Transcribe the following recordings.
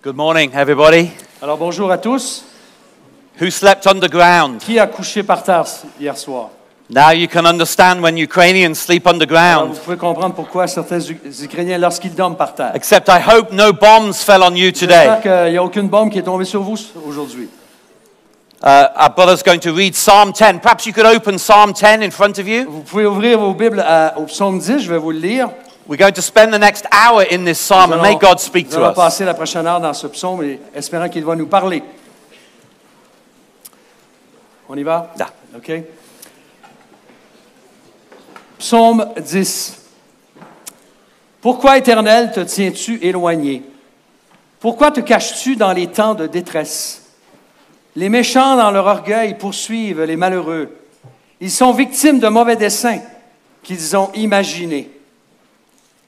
Good morning, everybody. Alors bonjour à tous. Who slept underground? Qui a couché par terre hier soir? Now you can understand when Ukrainians sleep Alors, underground. vous pouvez comprendre pourquoi certains Ukrainiens, lorsqu'ils dorment par terre. Except I hope no bombs fell on you J'espère today. qu'il n'y a aucune bombe qui est tombée sur vous aujourd'hui. Our brother's going to read Psalm 10. Perhaps you could open Psalm 10 in front of you. Vous pouvez ouvrir vos Bibles au psaume 10, je vais vous le lire. We're going to spend the next hour in this psalm and may God speak Nous to allons us. passer la prochaine heure dans ce psaume et espérant qu'il va nous parler. On y va? Yeah. OK. Psaume 10. Pourquoi, Éternel, te tiens-tu éloigné? Pourquoi te caches-tu dans les temps de détresse? Les méchants, dans leur orgueil, poursuivent les malheureux. Ils sont victimes de mauvais desseins qu'ils ont imaginés.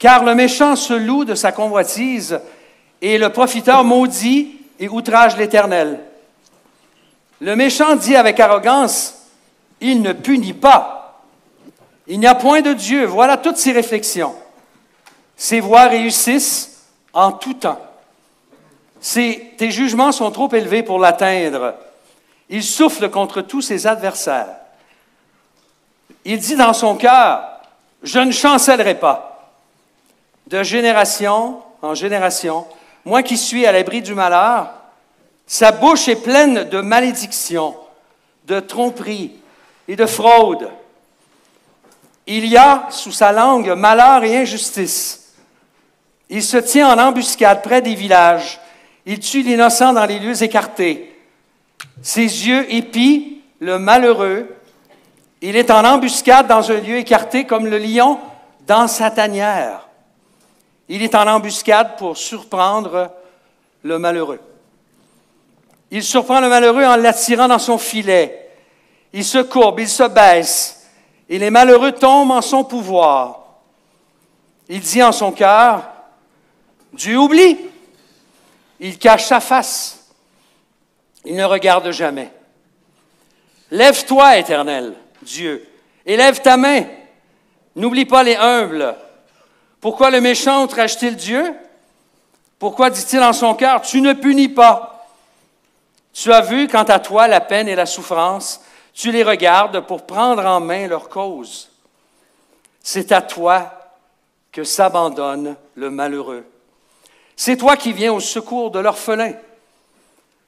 Car le méchant se loue de sa convoitise et le profiteur maudit et outrage l'Éternel. Le méchant dit avec arrogance, « Il ne punit pas. Il n'y a point de Dieu. » Voilà toutes ses réflexions. Ses voies réussissent en tout temps. Tes jugements sont trop élevés pour l'atteindre. Il souffle contre tous ses adversaires. Il dit dans son cœur, « Je ne chancellerai pas. » De génération en génération, moi qui suis à l'abri du malheur, sa bouche est pleine de malédictions, de tromperies et de fraudes. Il y a sous sa langue malheur et injustice. Il se tient en embuscade près des villages. Il tue l'innocent dans les lieux écartés. Ses yeux épient le malheureux. Il est en embuscade dans un lieu écarté comme le lion dans sa tanière. Il est en embuscade pour surprendre le malheureux. Il surprend le malheureux en l'attirant dans son filet. Il se courbe, il se baisse, et les malheureux tombent en son pouvoir. Il dit en son cœur, « Dieu oublie. » Il cache sa face. Il ne regarde jamais. « Lève-toi, Éternel, Dieu, et lève ta main. N'oublie pas les humbles. » Pourquoi le méchant outrage-t-il Dieu? Pourquoi dit-il en son cœur, « Tu ne punis pas. » Tu as vu, quant à toi, la peine et la souffrance. Tu les regardes pour prendre en main leur cause. C'est à toi que s'abandonne le malheureux. C'est toi qui viens au secours de l'orphelin.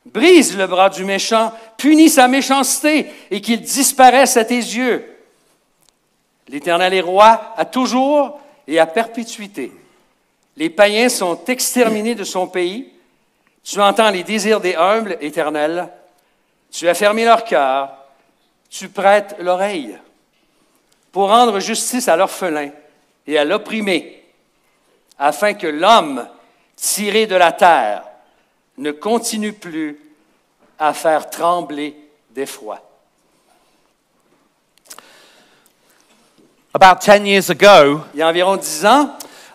Brise le bras du méchant, punis sa méchanceté et qu'il disparaisse à tes yeux. L'Éternel est roi à toujours et à perpétuité. Les païens sont exterminés de son pays. Tu entends les désirs des humbles, Éternel. Tu as fermé leur cœur. Tu prêtes l'oreille pour rendre justice à l'orphelin et à l'opprimé, afin que l'homme tiré de la terre ne continue plus à faire trembler d'effroi. About 10 years ago, Il y a environ 10 ans,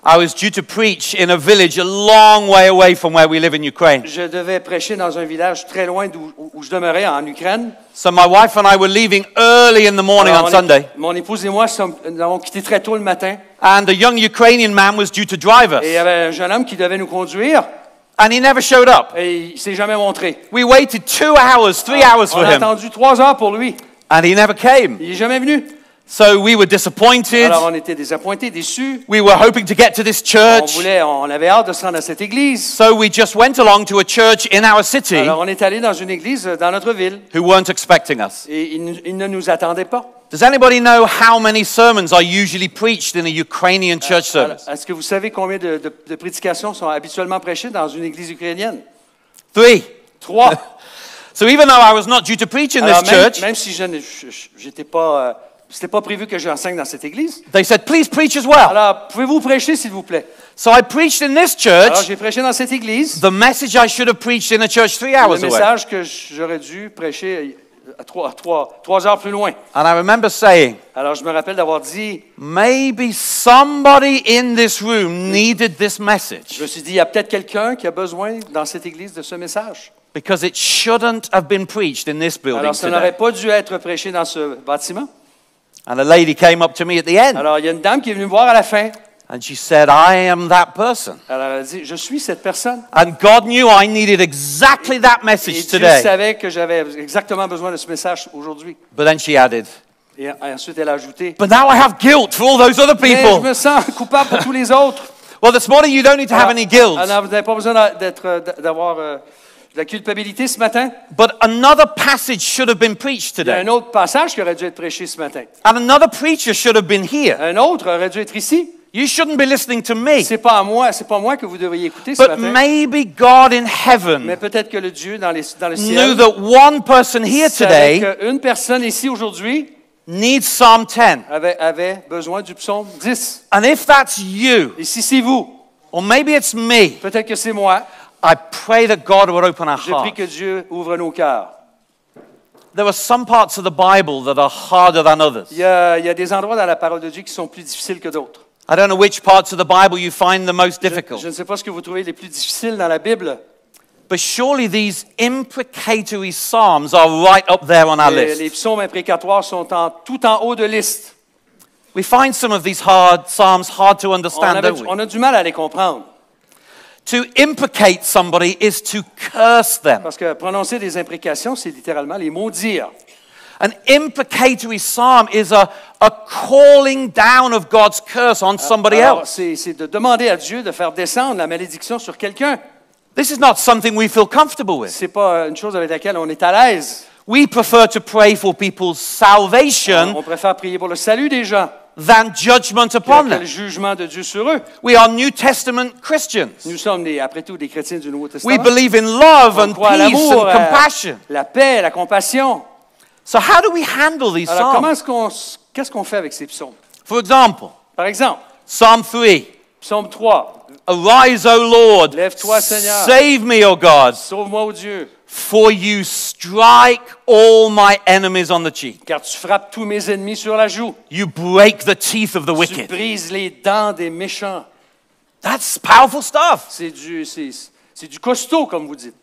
I was due to preach in a village a long way away from where we live in Ukraine. je devais prêcher dans un village très loin où je demeurais, en Ukraine. So my wife and I were leaving early in the morning Alors, on Sunday, mon épouse et moi nous avons quitté très tôt le matin. and a young Ukrainian man was due to drive Et il y us, avait un jeune homme qui devait nous conduire and he never showed up. et il ne s'est jamais montré. We waited 2 hours, 3 hours On for a him, attendu 3 heures pour lui. and he never came. Il n'est jamais venu. So we were disappointed. Alors on était désappointés, déçus. We were hoping to get to this church. On avait hâte de se rendre à cette église. So we just went along to a church in our city Alors on est allé dans une église dans notre ville who weren't expecting us. et ils ne nous attendaient pas. Does anybody know how many sermons are usually preached in a Ukrainian church Alors, service? est-ce que vous savez combien de prédications sont habituellement prêchées dans une église ukrainienne? 3. 3. So even though I was not due to preach in Alors this church, même si j'étais pas, c'était pas prévu que j'enseigne dans cette église. they said, please preach as well. Alors pouvez-vous prêcher s'il vous plaît? So I preached in this Alors church j'ai prêché dans cette église. the message I should have preached in a church 3 Le hours away. message que j'aurais dû prêcher à 3 heures plus loin. And I remember saying, Alors je me rappelle d'avoir dit, maybe somebody in this room needed this message je me suis dit, il y a peut-être quelqu'un qui a besoin dans cette église de ce message. because it shouldn't have been preached in this building Alors ça today. n'aurait pas dû être prêché dans ce bâtiment. And a lady came up to me at the end. Alors il y a une dame qui est venue me voir à la fin. And she said, I am that person. Alors elle a dit, je suis cette personne. And God knew I needed exactly that Et message Dieu today. savait que j'avais exactement besoin de ce message aujourd'hui. But then she added, Et ensuite, elle a ajouté, but now I have guilt for all those other mais je people. me sens coupable pour tous les autres. Well, this morning you don't need to have any guilt. Alors, vous n'avez pas besoin d'avoir de la culpabilité ce matin. But another passage should have been preached Il y a today. un autre passage qui aurait dû être prêché ce matin. And another preacher should have been here. Un autre aurait dû être ici. You shouldn't be listening to me. C'est pas moi que vous devriez écouter ce But matin. maybe God in Mais heaven peut-être que le Dieu dans le knew ciel that one person here savait today qu'une personne ici aujourd'hui needs Psalm 10. avait besoin du psaume 10. And if that's you, Et si c'est vous, or maybe it's me, peut-être que c'est moi, I pray that God would open our je prie hearts. que Dieu ouvre nos cœurs. There are some parts of the Bible that are harder than others. Il y a des endroits dans la parole de Dieu qui sont plus difficiles que d'autres. I don't know which parts of the Bible you find the most difficult. Je ne sais pas ce que vous trouvez les plus difficiles dans la Bible. But surely these imprecatory psalms are right up there on our Les list. psaumes imprécatoires sont tout en haut de liste. We find some of these hard psalms hard to understand, don't we? On a du mal à les comprendre. To imprecate somebody is to curse them. Parce que prononcer des imprécations, c'est littéralement les maudire. An imprecatory psalm is a calling down of God's curse on somebody Alors, else. c'est de demander à Dieu de faire descendre la malédiction sur quelqu'un. This is not something we feel comfortable with. C'est pas une chose avec laquelle on est à l'aise. We prefer to pray for people's salvation On préfère prier pour le salut des gens than judgment que upon le them. jugement de Dieu sur eux. We are New Testament Christians. Nous sommes, après tout, des chrétiens du Nouveau We Testament. believe in love On and croit à peace l'amour, and à compassion. la paix, la compassion. So how do we handle these Alors, psalms? qu'est-ce qu'on fait avec ces psaumes? For example, Par exemple, Psalm 3. psaume 3. Arise, O Lord. Lève-toi, Seigneur. Save me, O God. Sauve-moi, ô Dieu, For you strike all my enemies on the cheek. car tu frappes tous mes ennemis sur la joue. You break the teeth of the Tu wicked. brises les dents des méchants. That's powerful stuff. C'est du costaud, comme vous dites.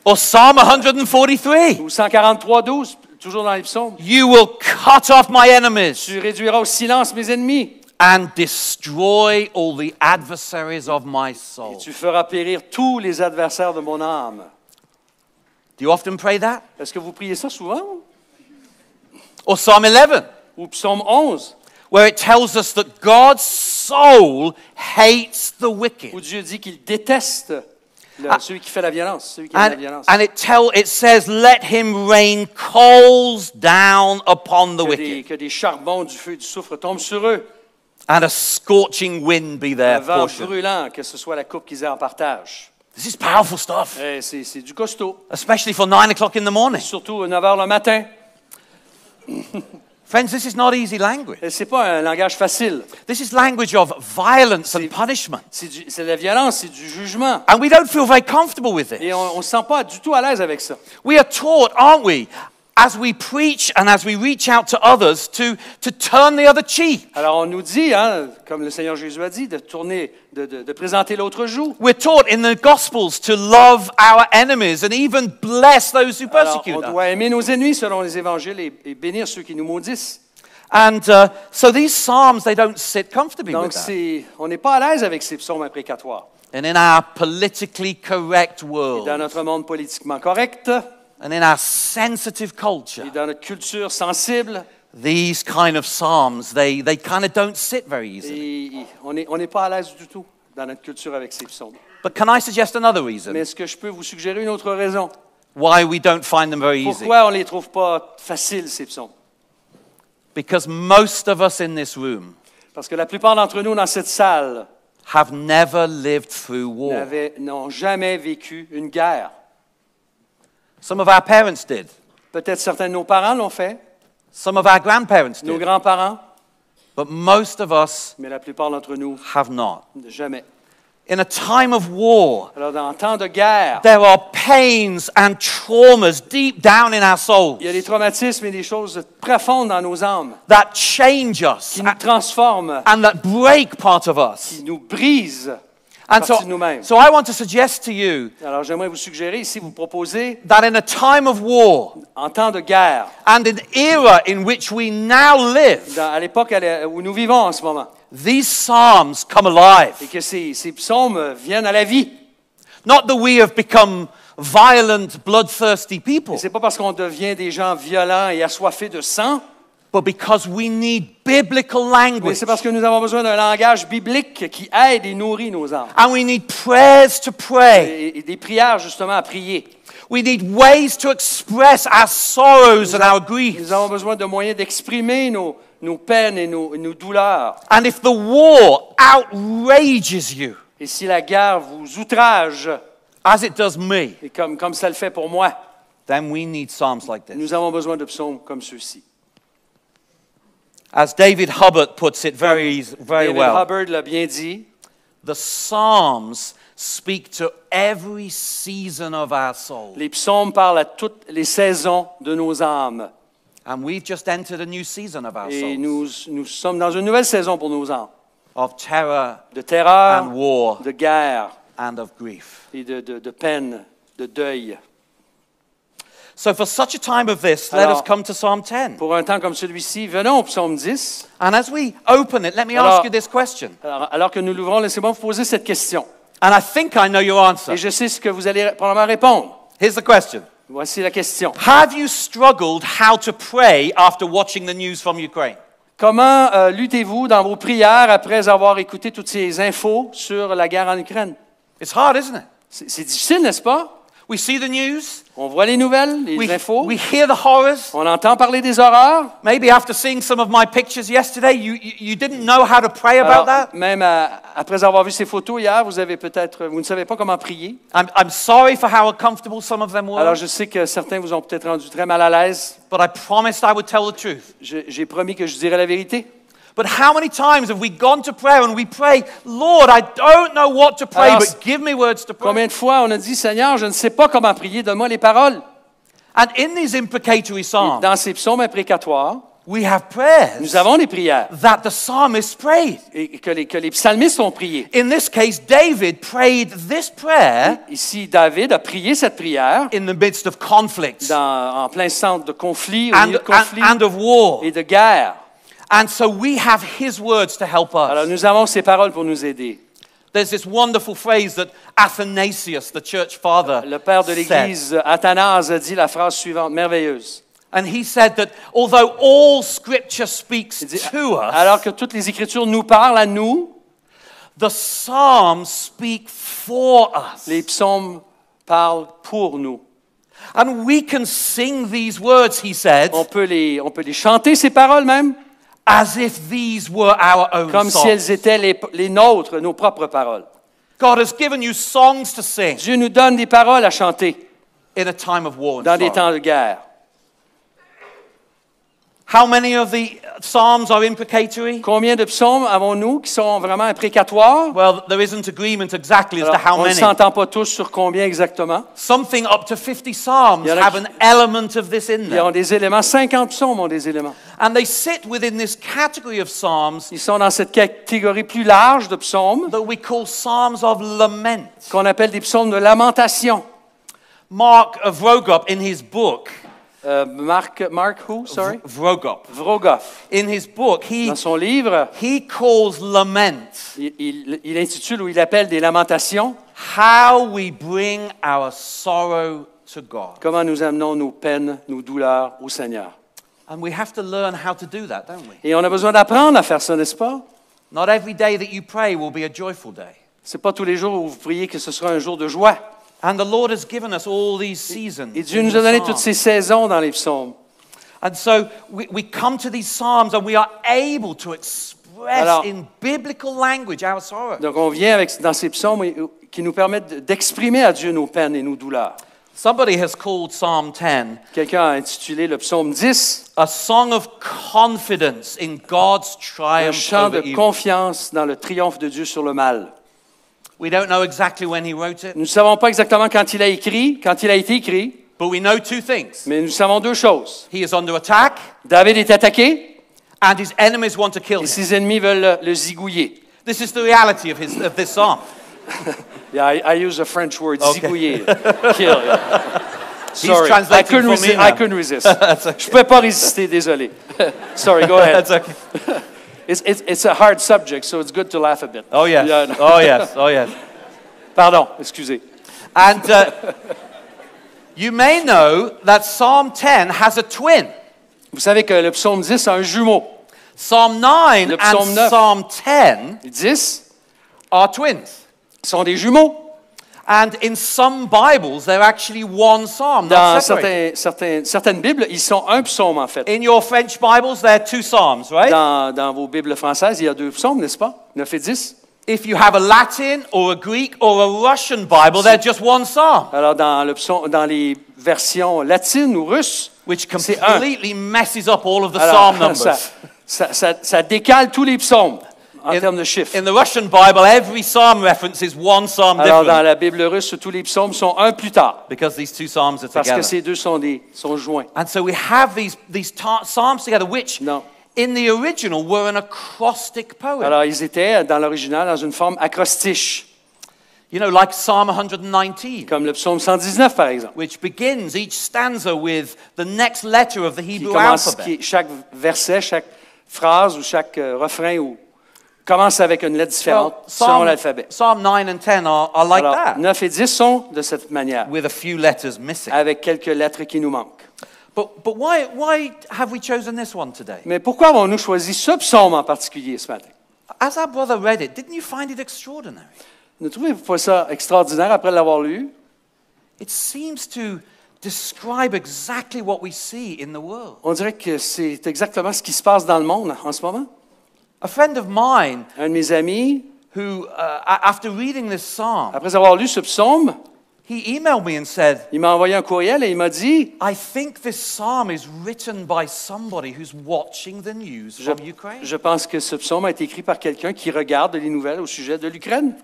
Or Psalm 143. Ou 143:12, toujours dans les psaumes. You will cut off my enemies Tu réduiras au silence mes ennemis. and destroy all the adversaries of my Et soul. tu feras périr tous les adversaires de mon âme. Do you often pray that? Est-ce que vous priez ça souvent? Or Psalm 11, Ou psaume 11, where it tells us that God's soul hates the wicked. où Dieu dit qu'il déteste celui qui fait la violence. Celui qui aime la violence. And it says, let him rain coals down upon the wicked, Que des charbons, du feu, du soufre tombent sur eux. and a scorching wind be Un their vent portion. brûlant, que ce soit la coupe qu'ils aient en partage. This is powerful stuff, C'est du costaud. especially for 9 o'clock in the morning. Surtout à 9 h le matin. Friends, this is not easy language. C'est pas un langage facile. This is language of violence and punishment. C'est de la violence, c'est du jugement. And we don't feel very comfortable with Et it. on ne se sent pas du tout à l'aise avec ça. We are taught, aren't we, as we preach and as we reach out to others, to turn the other cheek. Alors on nous dit, hein, comme le Seigneur Jésus a dit, de tourner, de présenter l'autre joue. We're taught in the Gospels to love our enemies and even bless those who Alors, persecute on us. doit aimer nos ennemis selon les évangiles et bénir ceux qui nous maudissent. And so these psalms, they don't sit comfortably Donc with that. on n'est pas à l'aise avec ces psaumes imprécatoires. And in our politically correct Et world, dans notre monde politiquement correct, and in our sensitive culture, et dans notre culture sensible, these kind of psalms, they kind of don't sit very easily. et on n'est pas à l'aise du tout dans notre culture avec ces psaumes. But can I suggest another reason Mais est-ce que je peux vous suggérer une autre raison? why we don't find them very easy? Pourquoi on ne les trouve pas faciles, ces psaumes? Because most of us in this room Parce que la plupart d'entre nous dans cette salle have never lived through war. n'ont jamais vécu une guerre. Some of our parents did. Peut-être certains de nos parents l'ont fait, Some of our grandparents nos did. grands-parents, But most of us mais la plupart d'entre nous, have not. jamais. In a time of war, Alors, dans le temps de guerre, there are pains and traumas deep down in our souls il y a des traumatismes et des choses profondes dans nos âmes that change us qui nous transforment, and that break part of us. qui nous brisent. And partie de nous-mêmes. so I want to suggest to you Alors j'aimerais vous suggérer ici, vous proposer, that in a time of war en temps de guerre, and an era in which we now live, à l'époque où nous vivons en ce moment, these psalms come alive. et que ces psaumes viennent à la vie. Not that we have become violent, bloodthirsty people, Et c'est pas parce qu'on devient des gens violents et assoiffés de sang, but because we need biblical mais language. c'est parce que nous avons besoin d'un langage biblique qui aide et nourrit nos âmes. And we need prayers to pray. Et des prières justement à prier. We need ways to express our sorrows and our griefs. Nous avons besoin de moyens d'exprimer nos peines et nos douleurs. And if the war outrages you, Et si la guerre vous outrage, as it does me, et comme ça le fait pour moi, then we need psalms like this. nous avons besoin de psaumes comme ceux-ci. As David Hubbard puts it very David well, Hubbard l'a bien dit, the psalms speak to every season of our soul. les psaumes parlent à toutes les saisons de nos âmes. And we've just entered a new season of our Et souls, nous sommes dans une nouvelle saison pour nos âmes. of terror De terreur, and war de guerre and of grief. et de peine, de deuil. So for such a time of this, let Alors, us come to Psalm 10. Pour un temps comme celui-ci, venons au psaume 10. And as we open it, let me Alors- ask you this question. Alors que nous l'ouvrons, laissez-moi vous poser cette question. And I think I know your answer. Et je sais ce que vous allez probablement répondre. Here's the question. Voici la question. Have you struggled how to pray after watching the news from Ukraine? Comment luttez-vous dans vos prières après avoir écouté toutes ces infos sur la guerre en Ukraine? It's hard, isn't it? C'est difficile, n'est-ce pas? We see the news, On voit les nouvelles, les infos. we hear the horrors. On entend parler des horreurs. Maybe after seeing some of my pictures yesterday, you didn't know how to pray about Alors, that. même après avoir vu ces photos hier, vous ne savez pas comment prier. I'm sorry for how uncomfortable some of them were, Alors, je sais que certains vous ont peut-être rendu très mal à l'aise. but I promised I would tell the truth. J'ai promis que je dirais la vérité. But how many times have we gone to prayer and we pray, Lord, I don't know what to pray, Alors, but give me words to pray. Combien de fois on a dit, Seigneur, je ne sais pas comment prier, donne-moi les paroles. And in these imprecatory Et psalms, dans ces psaumes imprécatoires, we have prayers nous avons des prières that the psalmist prayed. et que les psalmistes ont prié. In this case, David prayed this prayer Ici, David a prié cette prière in the midst of conflicts en plein centre de conflit, au milieu de conflit and of war. et de guerre. And so we have his words to help Alors, us. nous avons ces paroles pour nous aider. There's this wonderful phrase that Athanasius, the church father, Le père de said. l'Église, Athanase, a dit la phrase suivante, merveilleuse. And he said that although all scripture speaks Il dit, to us, alors que toutes les Écritures nous parlent à nous, the Psalms speak for us. les psaumes parlent pour nous. And we can sing these words, he said, On peut les chanter, ces paroles même, as if these were our own comme si songs. elles étaient les nôtres, nos propres paroles. God has given you songs to sing Dieu nous donne des paroles à chanter in a time of war and dans des sorrow. temps de guerre. How many of the Psalms are imprecatory? Combien de psaumes avons-nous qui sont vraiment imprécatoires? Well, there isn't agreement exactly as to Alors, how on ne many. s'entend pas tous sur combien exactement. Something up to 50 Psalms Il y en a have qui- an element of this in Ils them. ont des éléments, 50 psaumes ont des éléments. And they sit within this category of Psalms Ils sont dans cette catégorie plus large de psaumes that we call Psalms of lament. qu'on appelle des psaumes de lamentation. Mark Vroegop, in his book, Mark who, sorry? Vroegop, Vrogoff. in his book, Dans son livre, he calls lament il intitule ou il appelle des lamentations, how we bring our sorrow to God. comment nous amenons nos peines, nos douleurs au Seigneur. And we have to learn how to do that, don't we? Et on a besoin d'apprendre à faire ça, n'est-ce pas? Not every day that you pray will be a joyful day. C'est pas tous les jours où vous priez que ce sera un jour de joie. And the Lord has given us all these seasons. Et Dieu in nous a the donné Psalms. toutes ces saisons dans les psaumes. And so we come to these Psalms and we are able to express Alors- in biblical language our sorrow. Donc on vient dans ces psaumes qui nous permettent d'exprimer à Dieu nos peines et nos douleurs. Somebody has called Psalm 10 Quelqu'un a intitulé le psaume 10 a song of confidence in God's un triumph chant de over evil. confiance dans le triomphe de Dieu sur le mal. We don't know exactly when he wrote it, Nous ne savons pas exactement quand il a été écrit, but we know two things. mais nous savons deux choses. He is under attack David est attaqué and his enemies want to kill et him. ses ennemis veulent le zigouiller. This is the reality of this psalm. Yeah, I use a French word, Okay. zigouiller. Kill. Sorry, translating for me now. I couldn't resist. Je ne pouvais pas résister, désolé. Sorry, go ahead. That's okay. It's a hard subject, so it's good to laugh a bit. Oh, yes. Yeah, no. Oh, yes. Oh, yes. Pardon, excusez. And you may know that Psalm 10 has a twin. Vous savez que le psaume 10 a un jumeau. Psalm 9 Le psaume and 9. Psalm 10 10 are twins. sont des jumeaux. And in some Bibles, they're actually one psalm, Dans not separated. certaines Bibles, ils sont un psaume, en fait. In your French Bibles, there are two psalms, right? Dans vos Bibles françaises, il y a 2 psaumes, n'est-ce pas? 9 et 10. If you have a Latin or a Greek or a Russian Bible, they're just one psalm, Alors, dans les versions latines ou russes, which c'est un. completely messes up all of the Alors, psalm numbers. ça décale tous les psaumes en termes de chiffres. In the Russian Bible, every psalm reference is one psalm Alors, dans different la Bible russe, tous les psaumes sont un plus tard, because these two psalms are parce que together. ces deux sont joints. And so we have these psalms together, which Non. in the original were an acrostic poem. Alors, ils étaient, dans l'original, dans une forme acrostiche, You know, like Psalm 119, comme le psaume 119, par exemple, which begins each stanza with the next letter of the qui Hebrew commence, alphabet. chaque verset, chaque phrase ou chaque refrain commence avec une lettre différente selon l'alphabet. Psalm 9 and 10 are like Alors, that, 9 et 10 sont de cette manière, with a few letters missing. avec quelques lettres qui nous manquent. But why have we chosen this one today? Mais pourquoi avons-nous choisi ce psaume en particulier ce matin? As our brother read it, didn't you find it extraordinary? Ne trouvez-vous pas ça extraordinaire après l'avoir lu? It seems to describe exactly what we see in the world. On dirait que c'est exactement ce qui se passe dans le monde en ce moment. A friend of mine Un de mes amis, who, after reading this psalm, après avoir lu ce psaume, he emailed me and said, il m'a envoyé un courriel et il m'a dit, I think this psalm is written by somebody who's watching the news from Ukraine. je pense que ce psaume a été écrit par quelqu'un qui regarde les nouvelles au sujet de l'Ukraine.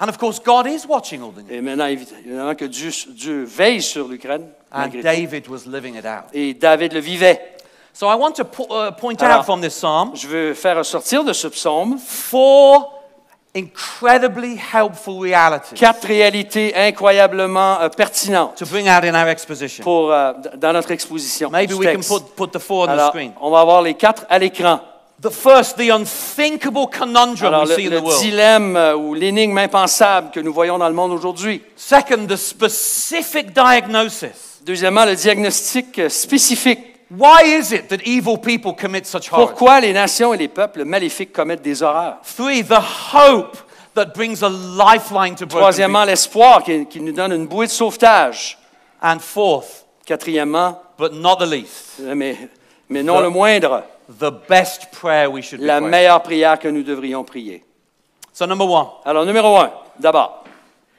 And of course, God is watching all the news. Et maintenant, évidemment que Dieu veille sur l'Ukraine. And malgré tout. David was living it out. Et David le vivait. So I want to point Alors, out from this psalm Je veux faire ressortir de ce psaume 4 incredibly helpful realities 4 réalités incroyablement pertinentes to bring out in our exposition. dans notre exposition. Maybe du we can texte. put the 4 on the Alors, screen. on va avoir les 4 à l'écran. The first, the unthinkable conundrum Alors, we see in le the world. dilemme ou l'énigme impensable que nous voyons dans le monde aujourd'hui. Second, the specific diagnosis. Deuxièmement, le diagnostic spécifique. Why is it that evil people commit such horrors? Pourquoi les nations et les peuples maléfiques commettent des horreurs? 3, the hope that brings a lifeline to broken Troisièmement, people. l'espoir qui nous donne une bouée de sauvetage. And fourth, Quatrièmement, but not the least, mais non le moindre, the best prayer we should be la praying. meilleure prière que nous devrions prier. So number 1, Alors, numéro 1, d'abord,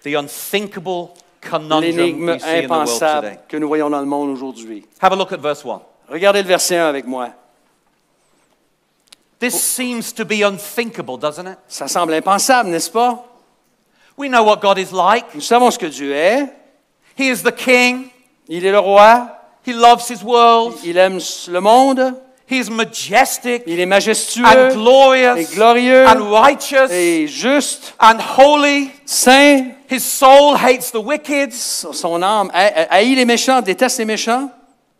the unthinkable conundrum l'énigme we see in the world impensable today. que nous voyons dans le monde aujourd'hui. Have a look at verse 1. Regardez le verset 1 avec moi. This seems to be unthinkable, doesn't it? Ça semble impensable, n'est-ce pas? We know what God is like. Nous savons ce que Dieu est. He is the king. Il est le roi. He loves his world. Il aime le monde. He is majestic Il est majestueux and glorious et glorieux and righteous et juste, and holy. saint. His soul hates the wicked. Son âme haït les méchants, déteste les méchants.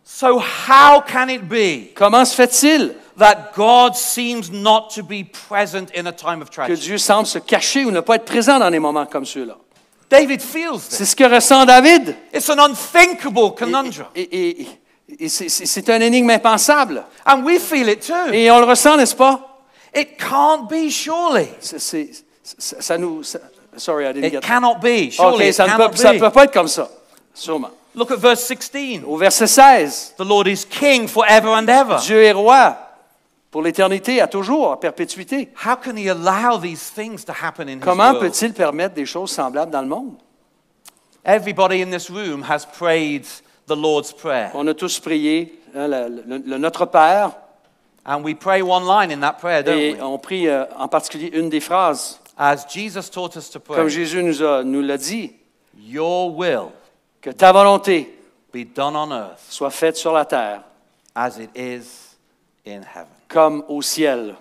So how can it be Comment se fait-il that God seems not to be present in a time of que tragedy? Dieu semble se cacher ou ne pas être présent dans des moments comme ceux-là? David feels C'est this. ce que ressent David. It's an unthinkable conundrum. Et c'est un énigme impensable. And we feel it too. Et on le ressent, n'est-ce pas? It can't be, surely. Sorry, I didn't It get cannot be. Surely OK, it ça ne cannot peut be. pas être comme ça. Sûrement. Look at verse 16. Au verset 16, The Lord is king forever and ever. Dieu est roi pour l'éternité, à toujours, à perpétuité. How can he allow these things to happen in his Comment world? peut-il permettre des choses semblables dans le monde? Everybody in this room has prayed the Lord's Prayer. On a tous prié hein, le Notre Père And we pray one line in that prayer, don't et we? on prie en particulier une des phrases. As Jesus taught us to Comme pray, Jésus nous l'a dit, your will que ta volonté be done on earth soit faite sur la terre as it is in heaven. comme au ciel.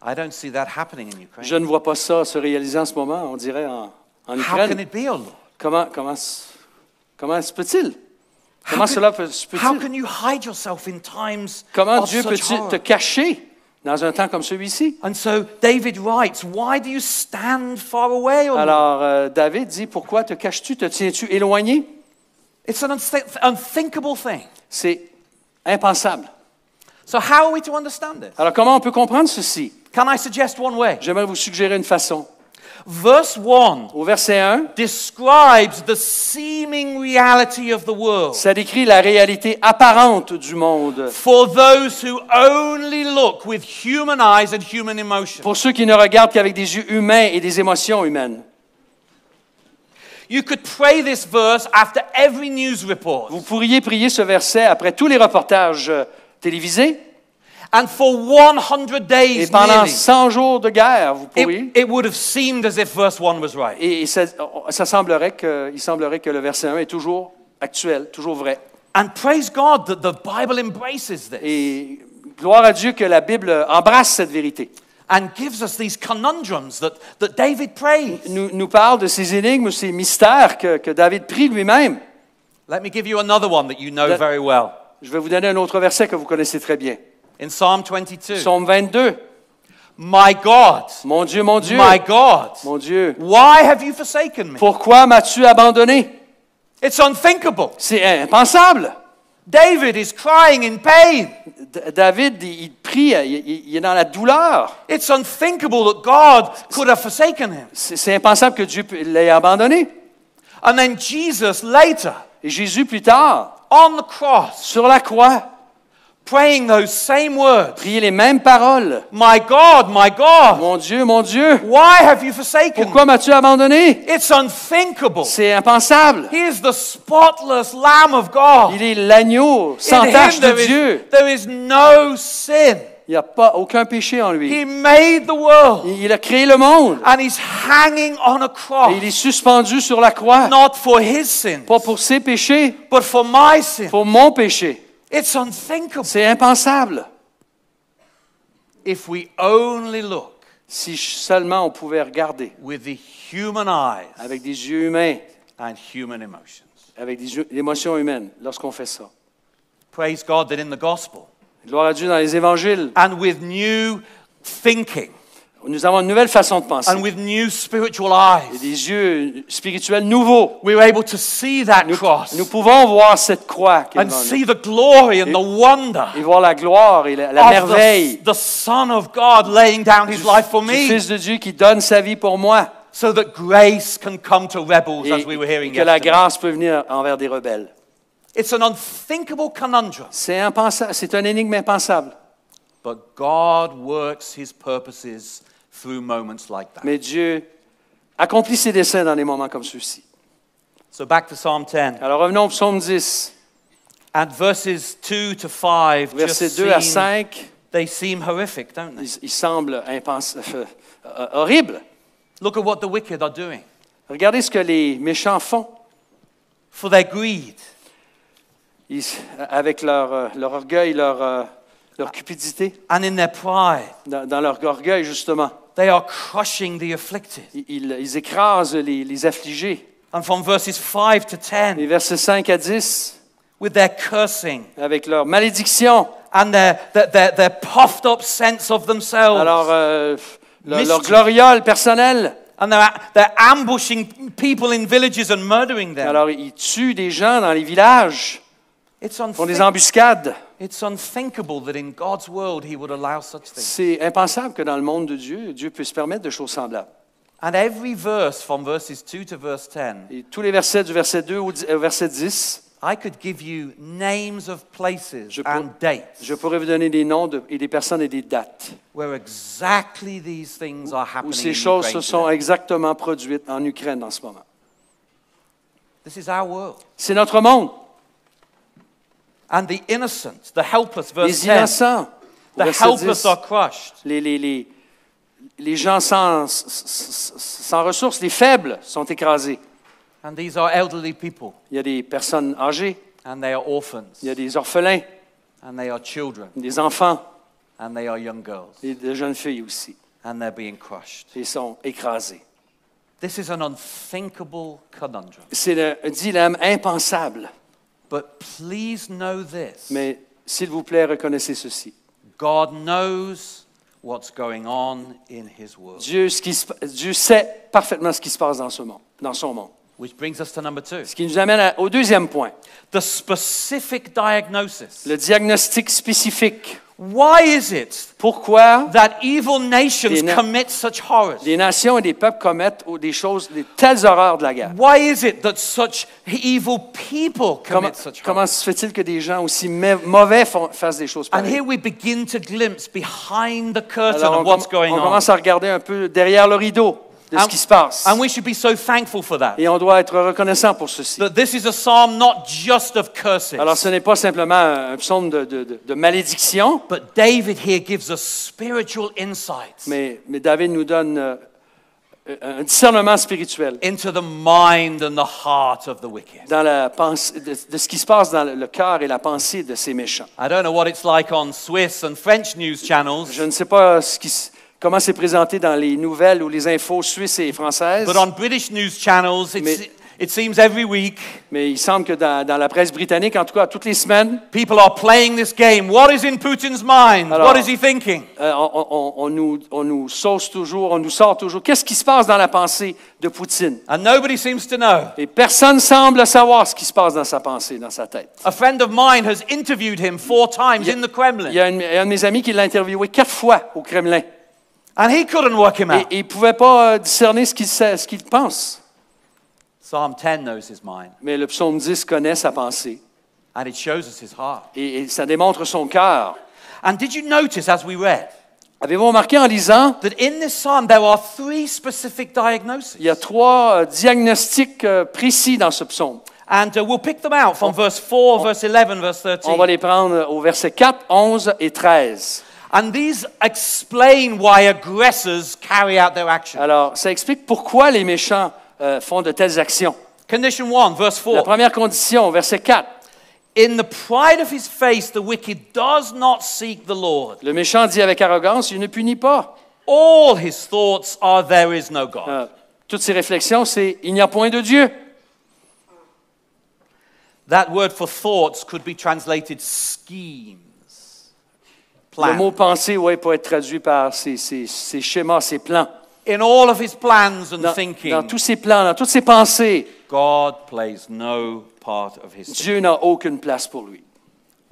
I don't see that happening in Je Ukraine. ne vois pas ça se réaliser en ce moment, on dirait en How can Ukraine. it be, oh Lord? Comment se peut-il? Comment How cela How peut-il? can you hide yourself in times Comment of Dieu such peut-il horror? te cacher dans un temps comme celui-ci? And so David writes, why do you stand far away, O Lord? Alors, David dit, pourquoi te caches-tu? Te tiens-tu éloigné? It's an unthinkable thing. C'est impensable. So how are we to understand this? Alors, comment on peut comprendre ceci? Can I suggest one way? J'aimerais vous suggérer une façon. Verse 1 Au verset 1, describes the seeming reality of the world ça décrit la réalité apparente du monde. for those who only look with human eyes and human emotion. Pour ceux qui ne regardent qu'avec des yeux humains et des émotions humaines. You could pray this verse after every news report. Vous pourriez prier ce verset après tous les reportages télévisés. And for 100 Et days pendant nearly, 100 jours de guerre, vous pourriez. it would have seemed as if verse 1 was right. Et il semblerait que le verset 1 est toujours actuel, toujours vrai. And praise God that the Bible embraces this Et gloire à Dieu que la Bible embrasse cette vérité. and gives us these conundrums that David prays. Nous parle de ces énigmes, ces mystères que David prie lui-même. Let me give you another one that you know very well. Je vais vous donner un autre verset que vous connaissez très bien. In Psalm 22. Psaume 22. My God, Mon Dieu, mon Dieu, my God, mon Dieu, why have you forsaken me? pourquoi m'as-tu abandonné? It's unthinkable. C'est impensable. David is crying in pain. David, il prie, il est dans la douleur. It's unthinkable that God could have forsaken him. C'est impensable que Dieu l'ait abandonné. And then Jesus later, Et Jésus, plus tard, on the cross, sur la croix, praying those same words. priait les mêmes paroles. My God, Mon Dieu, why have you forsaken me? pourquoi m'as-tu abandonné? It's unthinkable. C'est impensable. He is the spotless Lamb of God. Il est l'agneau sans In tache him de Dieu. there is no sin. Il n'y a pas aucun péché en lui. He made the world. Il a créé le monde. And he's hanging on a Et cross, il est suspendu sur la croix. not for his sin, Pas pour ses péchés, but for my sin. pour mon péché. It's unthinkable. C'est impensable. If we only look Si seulement on pouvait regarder with the human eyes avec des yeux humains, and human emotions. avec des émotions humaines, lorsqu'on fait ça. Praise God that in the gospel Gloire à Dieu dans les évangiles. and with new thinking Nous avons une nouvelle façon de penser. and with new spiritual Et eyes, des yeux spirituels nouveaux. we're able to see that cross Nous pouvons voir cette croix qui est and devant nous. see the glory and the wonder Et voir la gloire et la of merveille the Son of God laying down his life for du me, Fils de Dieu qui donne sa vie pour moi. so that grace can come to rebels, Et as we were hearing que la yesterday. grâce peut venir envers des rebelles. It's an unthinkable conundrum, C'est impensable. C'est un énigme impensable. but God works his purposes through moments like that. Mais Dieu accomplit ses desseins dans des moments comme ceux-ci. So back to Psalm 10. Alors revenons au psaume 10, And verses 2 to 5 versets just 2 à seem, 5. they seem horrific, don't they? Il semble horrible. Look at what the wicked are doing. Regardez ce que les méchants font For their greed, avec leur orgueil, leur cupidité. and in their pride, Dans leur orgueil, justement. they are crushing the afflicted. Ils écrasent les affligés. And from verses 5 to Les 10, versets 5 à 10, with their cursing avec leur malédiction. and their puffed up sense of themselves. Alors, leur Mischief. gloriole personnelle. And they're ambushing people in villages and murdering them. Alors, ils tuent des gens dans les villages, It's font des embuscades. It's unthinkable that in God's world he would allow such things. C'est impensable que dans le monde de Dieu, Dieu puisse permettre de choses semblables. And every verse from verses 2 to verse 10, Et tous les versets du verset 2 au verset 10, I could give you names of places Je peux- and dates je pourrais vous donner des noms et des personnes et des dates where exactly these things are où happening ces in choses Ukraine se sont today. exactement produites en Ukraine en ce moment. This is our world. C'est notre monde. And the innocent, the helpless, verse Les 10, innocents, au the verset helpless 10, are crushed. les gens sans ressources, les faibles sont écrasés. And these are elderly people, Il y a des personnes âgées, and they are orphans, il y a des orphelins, and they are children. des enfants. And they are young girls. et de jeunes filles aussi. And they're being crushed. Ils sont écrasés. This is an unthinkable conundrum. C'est un dilemme impensable. But please know this. Mais s'il vous plaît, reconnaissez ceci. God knows what's going on in his world. Dieu sait parfaitement ce qui se passe dans son monde. Which brings us to number 2. Ce qui nous amène au deuxième point, The specific diagnosis. le diagnostic spécifique. Why is it Pourquoi that evil nations Des na- commit such horrors? des nations et des peuples commettent des choses, des telles horreurs de la guerre? Why is it that such evil people Comment, commit such comment horrors? se fait-il que des gens aussi mauvais fassent des choses And pareilles? here we begin to glimpse behind the curtain Alors, of what's going on on. commence à regarder un peu derrière le rideau de ce And- qui se passe. And we should be so thankful for that. Et on doit être reconnaissant pour ceci. That this is a psalm not just of curses. Alors, ce n'est pas simplement un psaume de malédiction, But David here gives us spiritual insights mais David nous donne un discernement spirituel into the mind and the heart of the wicked. dans la pensée, de ce qui se passe dans le cœur et la pensée de ces méchants. I don't know what it's like on Swiss and French news channels, Je ne sais pas comment c'est présenté dans les nouvelles ou les infos suisses et françaises, but on British news channels, Mais- it seems every week mais il semble que dans la presse britannique, en tout cas toutes les semaines, people are playing this game. What is in Putin's mind? Alors- What is he thinking? on nous sauce toujours, on nous sort toujours. Qu'est-ce qui se passe dans la pensée de Poutine? And nobody seems to know. Et personne semble savoir ce qui se passe dans sa pensée, dans sa tête. A friend of mine has interviewed him 4 times in the Il y Kremlin, a un de mes amis qui l'a interviewé 4 fois au Kremlin. and he couldn't work him Et out. il ne pouvait pas discerner ce qu'il pense. Psalm 10 knows his mind, Mais le psaume 10 connaît sa pensée. and it shows us his heart. Et ça démontre son cœur. And did you notice as we read Avez-vous remarqué en lisant, that in this psalm there are 3 specific diagnoses? il y a 3 diagnostics précis dans ce psaume. And we'll pick them out from verse 4, verse 11, verse On va 13. les prendre au verset 4, 11 et 13. And these explain why aggressors carry out their action. Alors, ça explique pourquoi les méchants font de telles actions. Condition 1, verse La 4. première condition, verset 4. In the pride of his face, the wicked does not seek the Lord. Le méchant dit avec arrogance, il ne punit pas. All his thoughts are, there is no God. Toutes ses réflexions, c'est il n'y a point de Dieu. That word for thoughts could be translated schemes. Le Plan. mot pensée, oui, peut être traduit par ses schémas, ses plans. In all of his plans and Dans thinking, tous ses plans, dans toutes ses pensées, God plays no part of his thinking. Dieu n'a aucune place pour lui.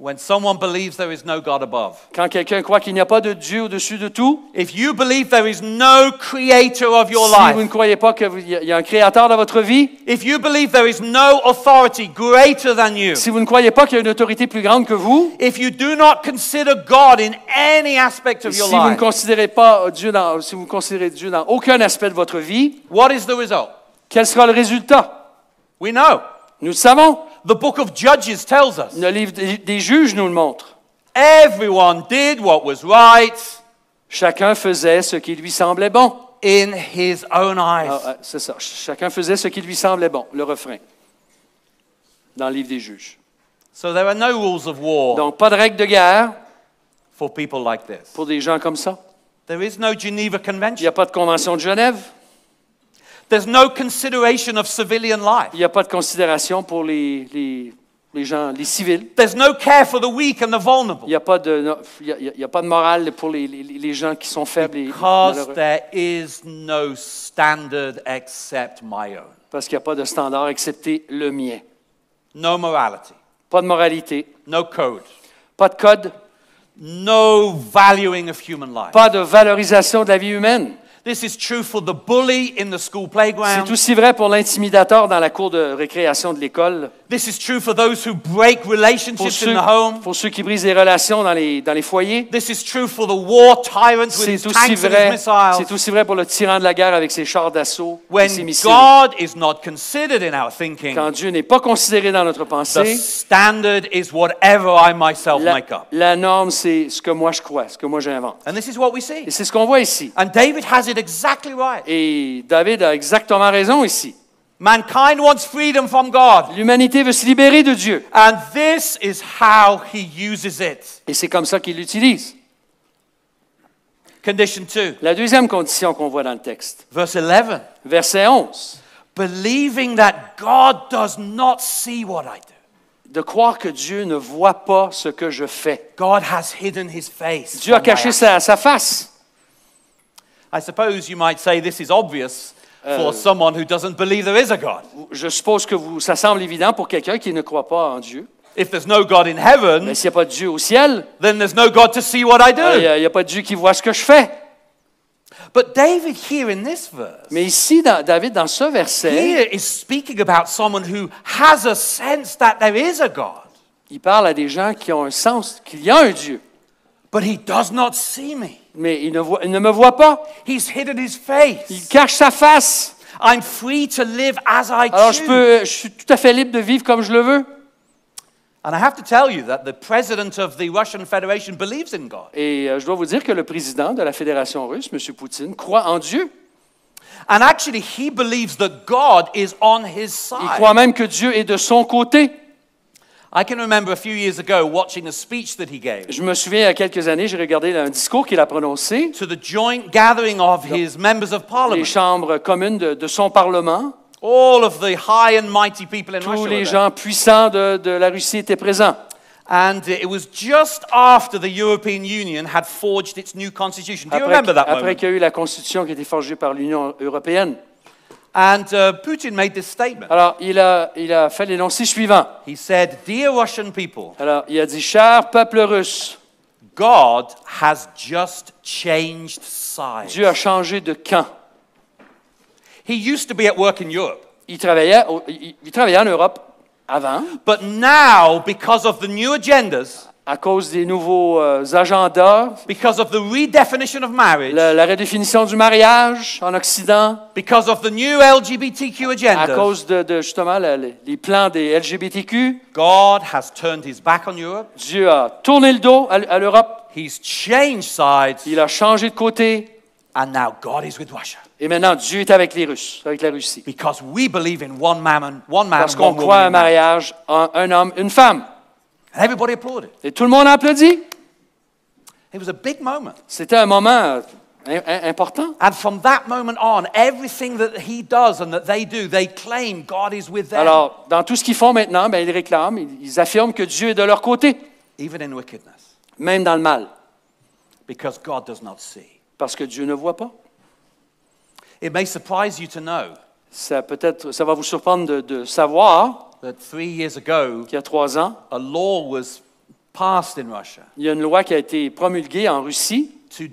When someone believes there is no God above, Quand quelqu'un croit qu'il n'y a pas de Dieu au-dessus de tout, if you believe there is no creator of your si vous ne life, croyez pas qu'il y a un créateur dans votre vie, if you believe there is no authority greater than you, si vous ne croyez pas qu'il y a une autorité plus grande que vous, if you do not consider God in any aspect of si your vous ne life, considérez pas Dieu si vous considérez Dieu dans aucun aspect de votre vie, what is the result? quel sera le résultat? We know. Nous le savons. The book of Judges tells us. Le livre des juges nous le montre. Everyone did what was right Chacun faisait ce qui lui semblait bon. in his own eyes. C'est ça. Chacun faisait ce qui lui semblait bon. Le refrain. Dans le livre des juges. So there are no rules of war Donc, pas de règles de guerre for people like this. pour des gens comme ça. There is no Geneva Il n'y Convention. a pas de convention de Genève. There's no consideration of civilian life. Il n'y a pas de considération pour les gens, les civils. There's no care for the weak and the Il vulnerable. n'y a pas de morale pour les gens qui sont faibles et Because malheureux. there is no standard except my own. Parce qu'il n'y a pas de standard excepté le mien. No morality, Pas de moralité, no code, pas de code, no valuing of human life. pas de valorisation de la vie humaine. This is true for the bully in the school playground. C'est aussi vrai pour l'intimidateur dans la cour de récréation de l'école, This is true for those who break relationships in the home. pour ceux qui brisent les relations dans les foyers. This is true for the war tyrant with C'est his aussi tanks and his vrai, missiles. c'est aussi vrai pour le tyran de la guerre avec ses chars d'assaut et When ses missiles. God is not considered in our thinking, Quand Dieu n'est pas considéré dans notre the pensée, standard is whatever I myself make up. la norme, c'est ce que moi je crois, ce que moi j'invente. And this is what we Et see. c'est ce qu'on voit ici. And David has it exactly right. Et David a exactement raison ici. Mankind wants freedom from God. L'humanité veut se libérer de Dieu. And this is how he uses it. Et c'est comme ça qu'il l'utilise. Condition 2, La deuxième condition qu'on voit dans le texte, verse 11. verset 11, Believing that God does not see what I do. de croire que Dieu ne voit pas ce que je fais. God has hidden his face. Dieu a from my caché actions. sa face. I suppose you might say this is obvious for someone who doesn't believe there is a God. Je suppose que ça semble évident pour quelqu'un qui ne croit pas en Dieu. If there's no God in heaven, Mais s'il n'y a pas de Dieu au ciel, then there's no God to see what I il do. n'y a pas de Dieu qui voit ce que je fais. But David here in this verse, Mais ici, David, dans ce verset, here is speaking about someone who has a sense that there is a God, il parle à des gens qui ont un sens qu'il y a un Dieu. but he does not see me. Mais il ne me voit pas. He's hidden his face. Il cache sa face. I'm free to live as I Alors choose. je suis tout à fait libre de vivre comme je le veux. And I have to tell you that the president of the Russian Federation believes in God. Et je dois vous dire que le président de la Fédération russe, M. Poutine, croit en Dieu. And actually, he believes that God is on his Il side. croit même que Dieu est de son côté. I can remember a few years ago watching a speech that he gave Je me souviens, il y a quelques années, j'ai regardé un discours qu'il a prononcé, to the joint gathering of his members of les parliament. chambres communes de son Parlement. All of the high and mighty people in Tous Russia were les there. gens puissants de la Russie étaient présents. And it was just after the European Union had forged its new constitution. Do you remember that Après moment? qu'il y a eu la Constitution qui a été forgée par l'Union européenne. And Putin made this statement. Alors, il a fait l'énoncé suivant. He said, "Dear Russian people, Alors, il a dit, « Cher peuple russe, God has just changed sides." Dieu a changé de camp. He used to be at work in Europe. Il travaillait en Europe avant, But now, because of the new agendas, à cause des nouveaux agendas, because of the redefinition of marriage, la redéfinition du mariage en Occident, because of the new LGBTQ à agendas, cause de justement les plans des LGBTQ, God has turned his back on Europe. Dieu a tourné le dos à l'Europe, He's changed sides, il a changé de côté, and now God is with Russia. et maintenant Dieu est avec les Russes, avec la Russie. Because we believe in one man, Parce and qu'on one croit à un woman. mariage, un homme, une femme. And everybody applauded. Et tout le monde a applaudi. It was a big moment. C'était un moment important. And from that moment on, everything that he does and that they claim God is with them, Alors, dans tout ce qu'ils font maintenant, ben, ils réclament, ils affirment que Dieu est de leur côté, even in wickedness, même dans le mal, because God does not see. parce que Dieu ne voit pas. It may surprise you to know Ça va vous surprendre de savoir that 3 years ago, qu'il y a 3 ans, a law was passed in Russia il y a une loi qui a été promulguée en Russie to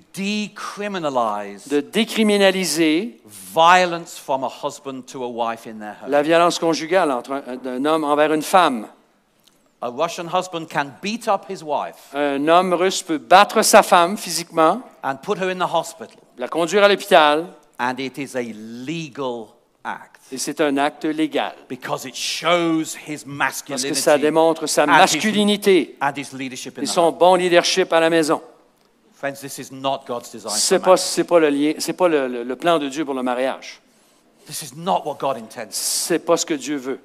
decriminalize de décriminaliser violence from a husband to a wife in their home. la violence conjugale d'un homme envers une femme. A Russian husband can beat up his wife Un homme russe peut battre sa femme physiquement, and put her in the hospital, la conduire à l'hôpital, and it is a legal act et c'est un acte légal. because it shows his Parce que masculinity ça démontre sa and masculinité and his leadership in et the son home. bon leadership à la maison. Friends, this is not God's design C'est for pas marriage. le plan de Dieu pour le mariage. This is not what God intends. C'est pas ce que Dieu veut.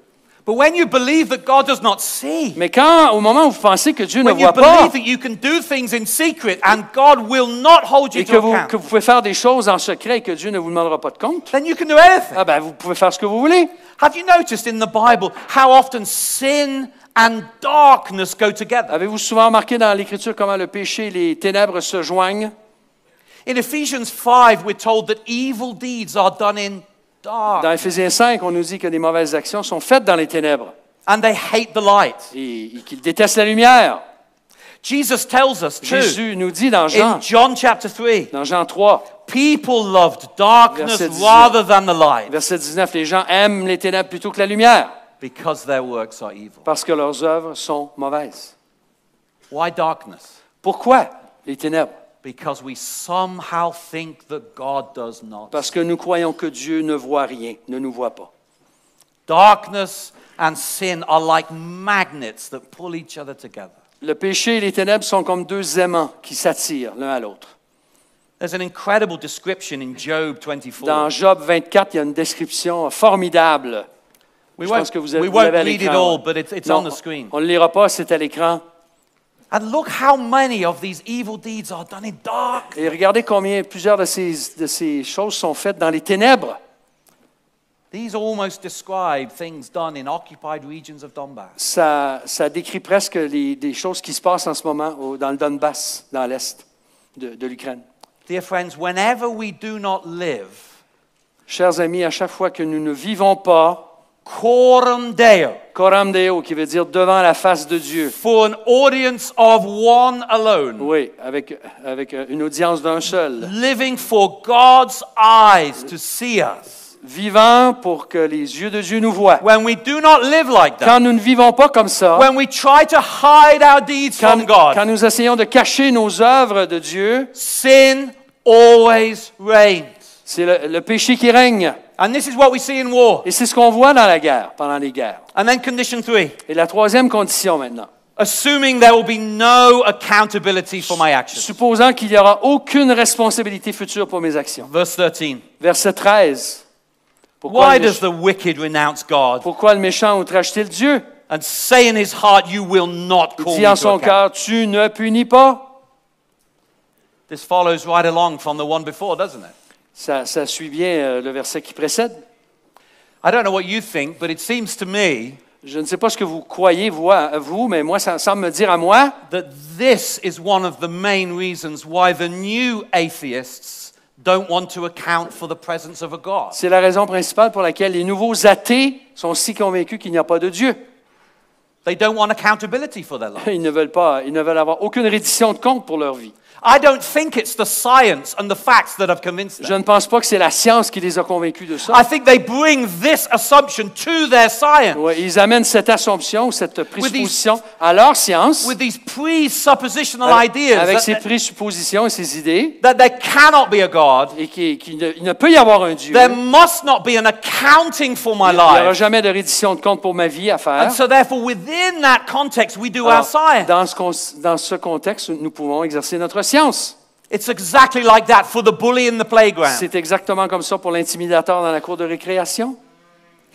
But when you believe that God does not see, Mais au moment où vous pensez que Dieu ne when you voit pas believe that you can do things in secret and God will not hold you et to account, que vous pouvez faire des choses en secret et que Dieu ne vous demandera pas de compte, then you can do anything. ah ben vous pouvez faire ce que vous voulez. Have you noticed in the Bible how often sin and darkness go together? Avez-vous souvent remarqué dans l'Écriture comment le péché et les ténèbres se joignent? In Ephesians 5, we're told that evil deeds are done in dark Dans Éphésiens 5, on nous dit que des mauvaises actions sont faites dans les ténèbres and they hate the light. et qu'ils détestent la lumière. Jesus tells us too Jésus nous dit dans in John chapter 3, Jean 3, people loved darkness Verset 19. rather than the light verset 19, les gens aiment les ténèbres plutôt que la lumière because their works are evil. parce que leurs œuvres sont mauvaises. Why darkness? Pourquoi les ténèbres? Because we somehow think that God does not. Parce que nous croyons que Dieu ne voit rien, ne nous voit pas. Darkness and sin are like magnets that pull each other together. Le péché et les ténèbres sont comme deux aimants qui s'attirent l'un à l'autre. There's an incredible description in Job 24. Dans Job 24, il y a une description formidable. We Je pense que vous we l'avez won't à read it l'écran. all, but it's Non, on the screen. on ne le lira pas, c'est à l'écran. And look how many of these evil deeds are done in dark. Et regardez plusieurs de ces choses sont faites dans les ténèbres. These almost describe things done in occupied regions of Donbass. Ça décrit presque des choses qui se passent en ce moment dans le Donbass, dans l'est de l'Ukraine. Dear friends, whenever we do not live Chers amis, à chaque fois que nous ne vivons pas coram Deo, coram Deo, qui veut dire devant la face de Dieu, for an audience of one alone, oui, avec une audience d'un seul, living for God's eyes to see us, vivant pour que les yeux de Dieu nous voient. when we do not live like that, Quand nous ne vivons pas comme ça, when we try to hide our deeds from quand God, nous essayons de cacher nos œuvres de Dieu, sin always reigns. c'est le péché qui règne. And this is what we see in war. Et c'est ce qu'on voit dans la guerre, pendant les guerres. And then condition 3, Et la troisième condition maintenant, assuming there will be no accountability for my actions. supposant qu'il n'y aura aucune responsabilité future pour mes actions. Verse 13. Verset 13. Pourquoi Why le, does the wicked renounce God pourquoi le méchant outrage-t-il Dieu? and say in his heart, you will not Il call dit me en to son account? cœur, tu ne punis pas. This follows right along from the one before, doesn't it? Ça suit bien le verset qui précède. I don't know what you think, but it seems to me Je ne sais pas ce que vous croyez, vous, mais moi, ça semble me dire à moi that this is one of the main reasons why the new atheists don't want to account for the presence of a God. c'est la raison principale pour laquelle les nouveaux athées sont si convaincus qu'il n'y a pas de Dieu. They don't want accountability for their life. Ils ne veulent avoir aucune reddition de compte pour leur vie. I don't think it's the science and the facts that have convinced Je them. ne pense pas que c'est la science qui les a convaincus de ça. I think they bring this assumption to their science Ouais, ils amènent cette assumption, cette présupposition à leur science, with these presuppositional ideas avec ces that, présuppositions et ces idées, that there cannot be a God. et qu'il ne peut y avoir un Dieu. There must not be an accounting for my Il n'y aura life. jamais de reddition de compte pour ma vie à faire. And so therefore, within that context, we do our Alors, science. dans ce contexte, nous pouvons exercer notre science. It's exactly like that for the bully in the playground. C'est exactement comme ça pour l'intimidateur dans la cour de récréation.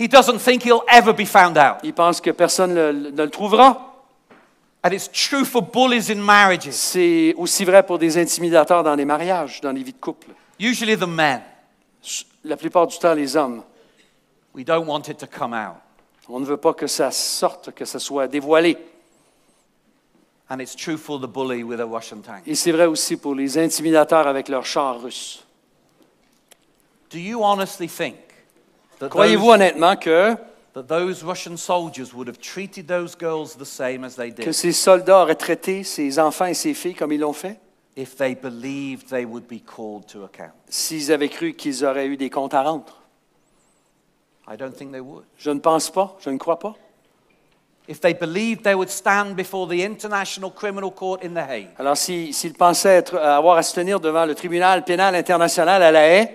He doesn't think he'll ever be found out. Il pense que personne ne le trouvera. And it's true for bullies in marriages, C'est aussi vrai pour des intimidateurs dans les mariages, dans les vies de couple. usually the men. La plupart du temps, les hommes. We don't want it to come out. On ne veut pas que ça sorte, que ça soit dévoilé. And it's true for the bully with a Russian tank. Et c'est vrai aussi pour les intimidateurs avec leurs chars russes. Do you honestly think that Croyez-vous honnêtement que those Russian soldiers would have treated those girls the same as they que did ces soldats auraient traité ces enfants et ces filles comme ils l'ont fait? if they believed they would be called to account? S'ils avaient cru qu'ils auraient eu des comptes à rendre? I don't think they would. Je ne pense pas, je ne crois pas. If they believed they would stand before the International Criminal Court in The Hague, Alors, s'ils pensaient avoir à se tenir devant le tribunal pénal international à La Haye,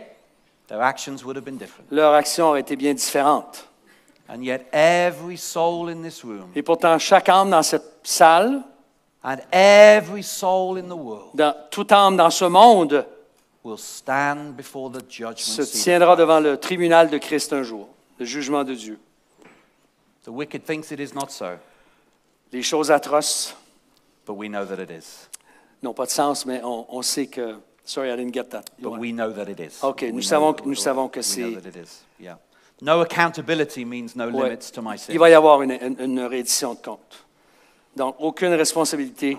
their actions would have been different. leur action aurait été bien différente. And yet every soul in this room Et pourtant, chaque âme dans cette salle, and every soul in the world toute âme dans ce monde, will stand before the judgment se seat. tiendra devant le tribunal de Christ un jour, le jugement de Dieu. The wicked thinks it is not so, Les choses atroces but we know that it is. n'ont pas de sens, mais on sait que... Sorry, I didn't get that. But we know that it is. OK, We nous know savons que we c'est... know that it is. Yeah. No accountability means no Ouais. limits to my sin. Il va y avoir une reddition de compte. Donc, aucune responsabilité.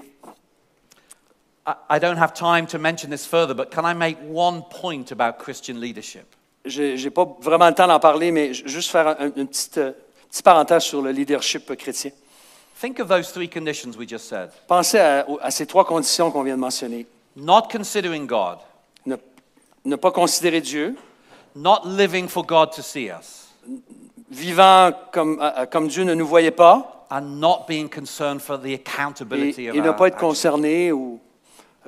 I don't have time to mention this further, but can I make one point about Christian leadership? Je n'ai pas vraiment le temps d'en parler, mais juste faire une petite parenthèse sur le leadership chrétien. Think of those three conditions we just said. Pensez à ces trois conditions qu'on vient de mentionner. Not considering God, Ne pas considérer Dieu, not living for God to see us, vivant comme Dieu ne nous voyait pas, and not being concerned for the accountability of et ne our pas être actions. concerné ou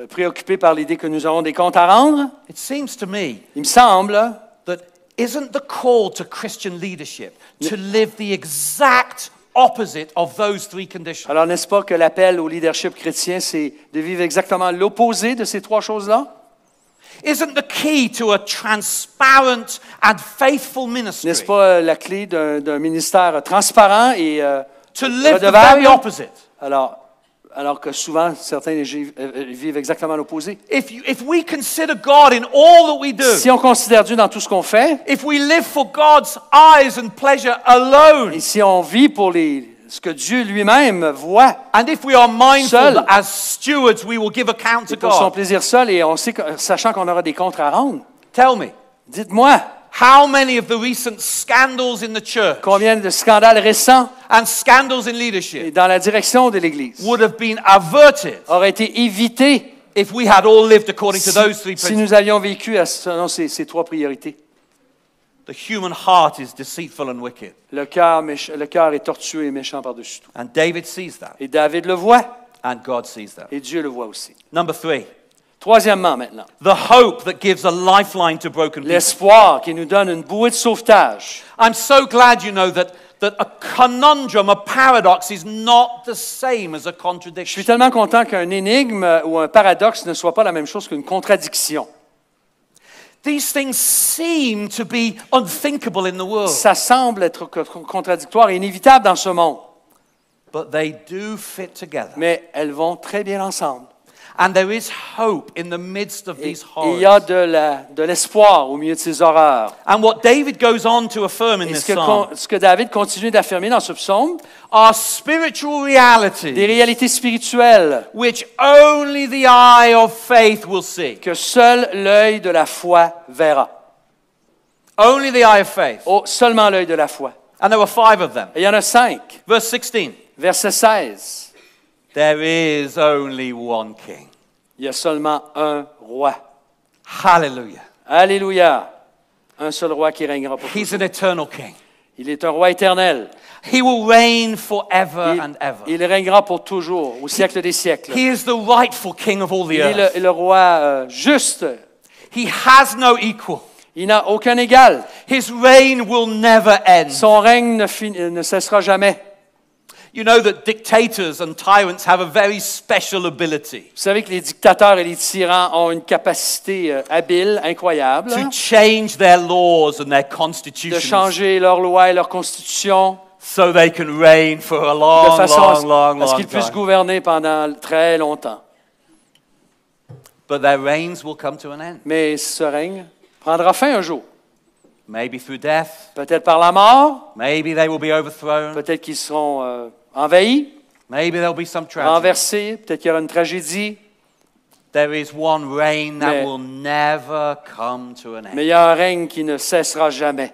préoccupé par l'idée que nous avons des comptes à rendre. It seems to me Il me semble that isn't the call to Christian leadership to live the exact opposite of those three conditions? Alors, n'est-ce pas que l'appel au leadership chrétien, c'est de vivre exactement l'opposé de ces trois choses-là? Isn't the key to a transparent and faithful ministry N'est-ce pas la clé d'un ministère transparent et to live the redevable? very opposite? Alors, alors que souvent, certains vivent exactement l'opposé. If we consider God in all that we do, Si on considère Dieu dans tout ce qu'on fait, if we live for God's eyes and pleasure alone, et si on vit pour ce que Dieu lui-même voit, and if we are mindful Seul. that as stewards we will give account to et pour son God, plaisir seul, et on sait, sachant qu'on aura des comptes à rendre, tell me, dites-moi, how many of the recent scandals in the church combien de scandales récents and scandals in leadership dans la direction de l'Église would have been averted auraient été évités if we had all lived according to those three si principles? nous avions vécu selon ces trois priorités. The human heart is deceitful and wicked. Le cœur est tortueux et méchant par-dessus tout. And David sees that, Et David le voit, and God sees that. et Dieu le voit aussi. Number 3, Troisièmement, maintenant, the hope that gives a lifeline to broken people. l'espoir qui nous donne une bouée de sauvetage. I'm so glad you know that a conundrum, a paradox is not the same as a Je suis contradiction. tellement content qu'un énigme ou un paradoxe ne soit pas la même chose qu'une contradiction. These things seem to be unthinkable in the world, Ça semble être contradictoire et inévitable dans ce monde, but they do fit together. mais elles vont très bien ensemble. And there is hope in the midst of Et these il y a horrors. de l'espoir au milieu de ces horreurs. And what David goes on to affirm in Et this psalm ce que David continue d'affirmer dans ce psaume, are spiritual des realities réalités spirituelles which only the eye of faith will see. que seul l'œil de la foi verra. Only the eye of faith. Oh, seulement l'œil de la foi. And there were 5 of them. Et il y en a 5. Verse 16. Verset 16. There is only one king. Il y a seulement un roi. Hallelujah. Alléluia. Un seul roi qui régnera pour He's toujours. an eternal king. Il est un roi éternel. He will reign forever and ever. Il régnera pour toujours, au siècle des siècles. He is the rightful king of all the Il est earth. le roi juste. He has no equal. Il n'a aucun égal. His reign will never end. Son règne ne cessera jamais. You know that dictators and tyrants have a very special ability Vous savez que les dictateurs et les tyrans ont une capacité habile, incroyable, to change their laws and their de constitutions changer leurs lois et leurs constitutions so they can reign for a de long, façon à ce long qu'ils puissent time. gouverner pendant très longtemps. But their reigns will come to an end. Mais ce règne prendra fin un jour. Maybe through death, Peut-être par la mort, maybe they will be overthrown, peut-être qu'ils seront envahis, maybe there'll be some tragedy. renversés, peut-être qu'il y aura une tragédie. There is one reign that Mais- will never come to an end. Mais il y a un règne qui ne cessera jamais.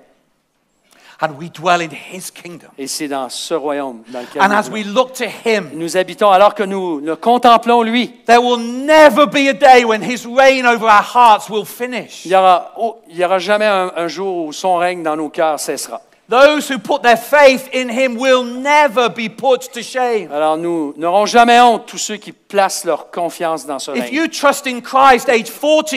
And we dwell in his kingdom. Et c'est dans ce royaume dans lequel And nous, as we look to him, nous habitons, alors que nous le contemplons lui. there will never be a day when his reign over our hearts will finish. Il y aura jamais un jour où son règne dans nos cœurs cessera. Those who put their faith in him will never be put to shame. Alors nous n'aurons jamais honte, tous ceux qui placent leur confiance dans ce If règne. you trust in Christ age 14,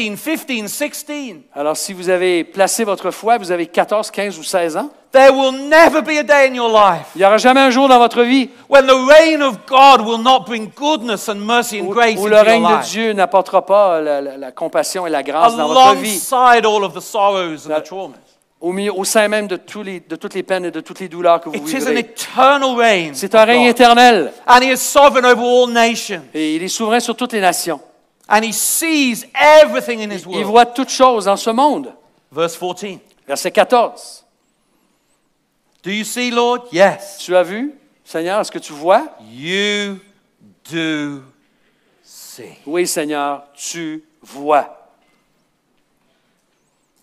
15, 16, Alors si vous avez placé votre foi, vous avez 14, 15 ou 16 ans, there will never be a day in your life il n'y aura jamais un jour dans votre vie when the reign of God will not bring goodness and mercy and où grace le into your règne de life. Dieu n'apportera pas la compassion et la grâce dans votre vie. Alongside all of the sorrows and the traumas. Au sein même de toutes les peines et de toutes les douleurs que vous It is an vivrez. eternal reign. C'est un of règne God. éternel And he is sovereign over all nations. et il est souverain sur toutes les nations. And he sees everything in his Il world. voit toutes choses dans ce monde. Verse 14. Verset 14. Do you see, Lord? Yes. Tu as vu, Seigneur, est-ce que tu vois? You do see. Oui, Seigneur, tu vois.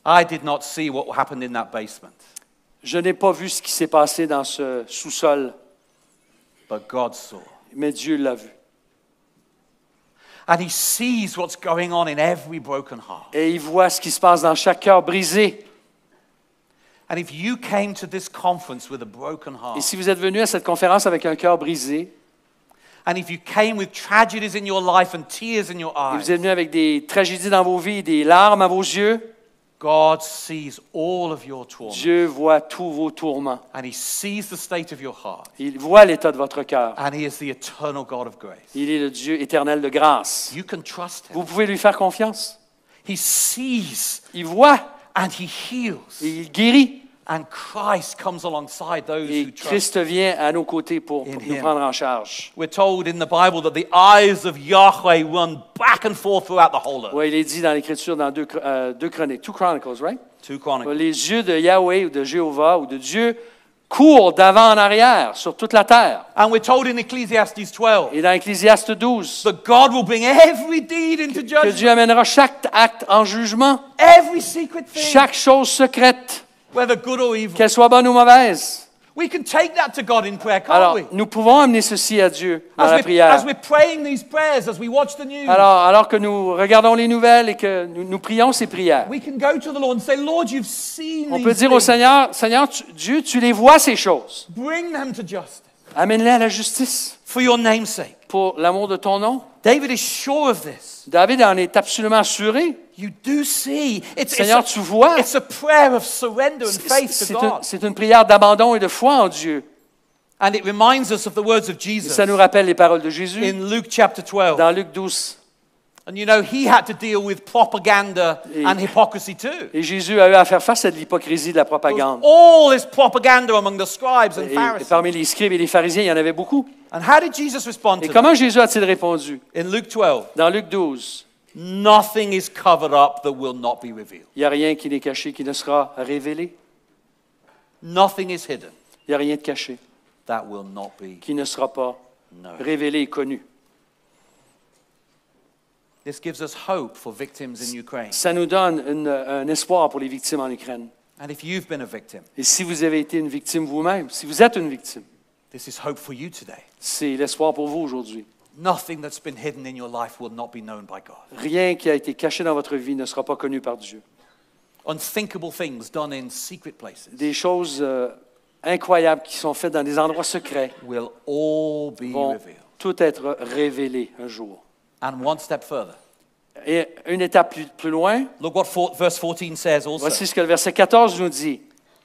I did not see what happened in that basement, Je n'ai pas vu ce qui s'est passé dans ce sous-sol, but God saw. mais Dieu l'a vu. And he sees what's going on in every broken heart. Et il voit ce qui se passe dans chaque cœur brisé. And if you came to this conference with a broken Et heart, si vous êtes venu à cette conférence avec un cœur brisé, and if you came with tragedies in your life and tears in your et eyes, vous êtes venu avec des tragédies dans vos vies, des larmes à vos yeux, God sees all of your trauma. Dieu voit tous vos tourments. And he sees the state of your heart. Il voit l'état de votre cœur. And he is the eternal God of grace. Il est le Dieu éternel de grâce. You can trust him. Vous pouvez lui faire confiance. He sees Il voit and he heals. et il guérit. And Christ comes alongside those who Et trust. Christ vient à nos côtés pour In nous him. prendre en charge. We're told in the Bible that the eyes of Yahweh run back and forth throughout the whole earth. Oui, il est dit dans l'Écriture dans 2 Chroniques, 2 Chronicles, right? 2 Chronicles. Les yeux de Yahweh ou de Jéhovah ou de Dieu courent d'avant en arrière sur toute la terre. And we're told in Ecclesiastes 12 Et dans Ecclésiaste 12, that God will bring every deed into que judgment, Dieu amènera chaque acte en jugement, every secret thing, chaque chose secrète, whether good or evil. qu'elle soit bonne ou mauvaise. We can take that to God in prayer, can't Alors, we? nous pouvons amener ceci à Dieu dans la As prière. we're praying these prayers, as we watch the news, Alors que nous regardons les nouvelles et que nous prions ces prières, we can go to the Lord and say, Lord, you've seen on these peut dire au things. Seigneur, Seigneur, Dieu, tu les vois ces choses. Bring them to justice Amène-les à la justice for your name's sake. pour l'amour de ton nom. David is sure of this. David en est absolument assuré. You do see. Seigneur, tu vois. It's a prayer of surrender and faith to God. C'est une prière d'abandon et de foi en Dieu. And it reminds us of the words of Et Jesus ça nous rappelle les paroles de Jésus in Luke chapter 12. dans Luc 12. And you know, he had to deal with propaganda and hypocrisy too. Et Jésus a eu à faire face à de l'hypocrisie de la There was propagande. all this propaganda among the scribes and Et Pharisees. parmi les scribes et les pharisiens, il y en avait beaucoup. And how did Jesus respond Et to that? comment Jésus a-t-il répondu? In Luke 12, Dans Luc 12, nothing is covered up that will not be revealed. il n'y a rien qui n'est caché qui ne sera révélé. Nothing is hidden Il n'y a rien de caché that will not be qui ne sera pas known. révélé et connu. This gives us hope for victims in Ukraine. Ça nous donne un espoir pour les victimes en Ukraine. And if you've been a victim, Et si vous avez été une victime vous-même, si vous êtes une victime, this is hope for you today. c'est l'espoir pour vous aujourd'hui. Nothing that's been hidden in your life will not be known by God. Rien qui a été caché dans votre vie ne sera pas connu par Dieu. Unthinkable things done in secret places Des choses incroyables qui sont faites dans des endroits secrets will all be vont revealed. tout être révélées un jour. And one step further, Et une étape plus loin, look what verse 14 says also. voici ce que le verset 14 nous dit.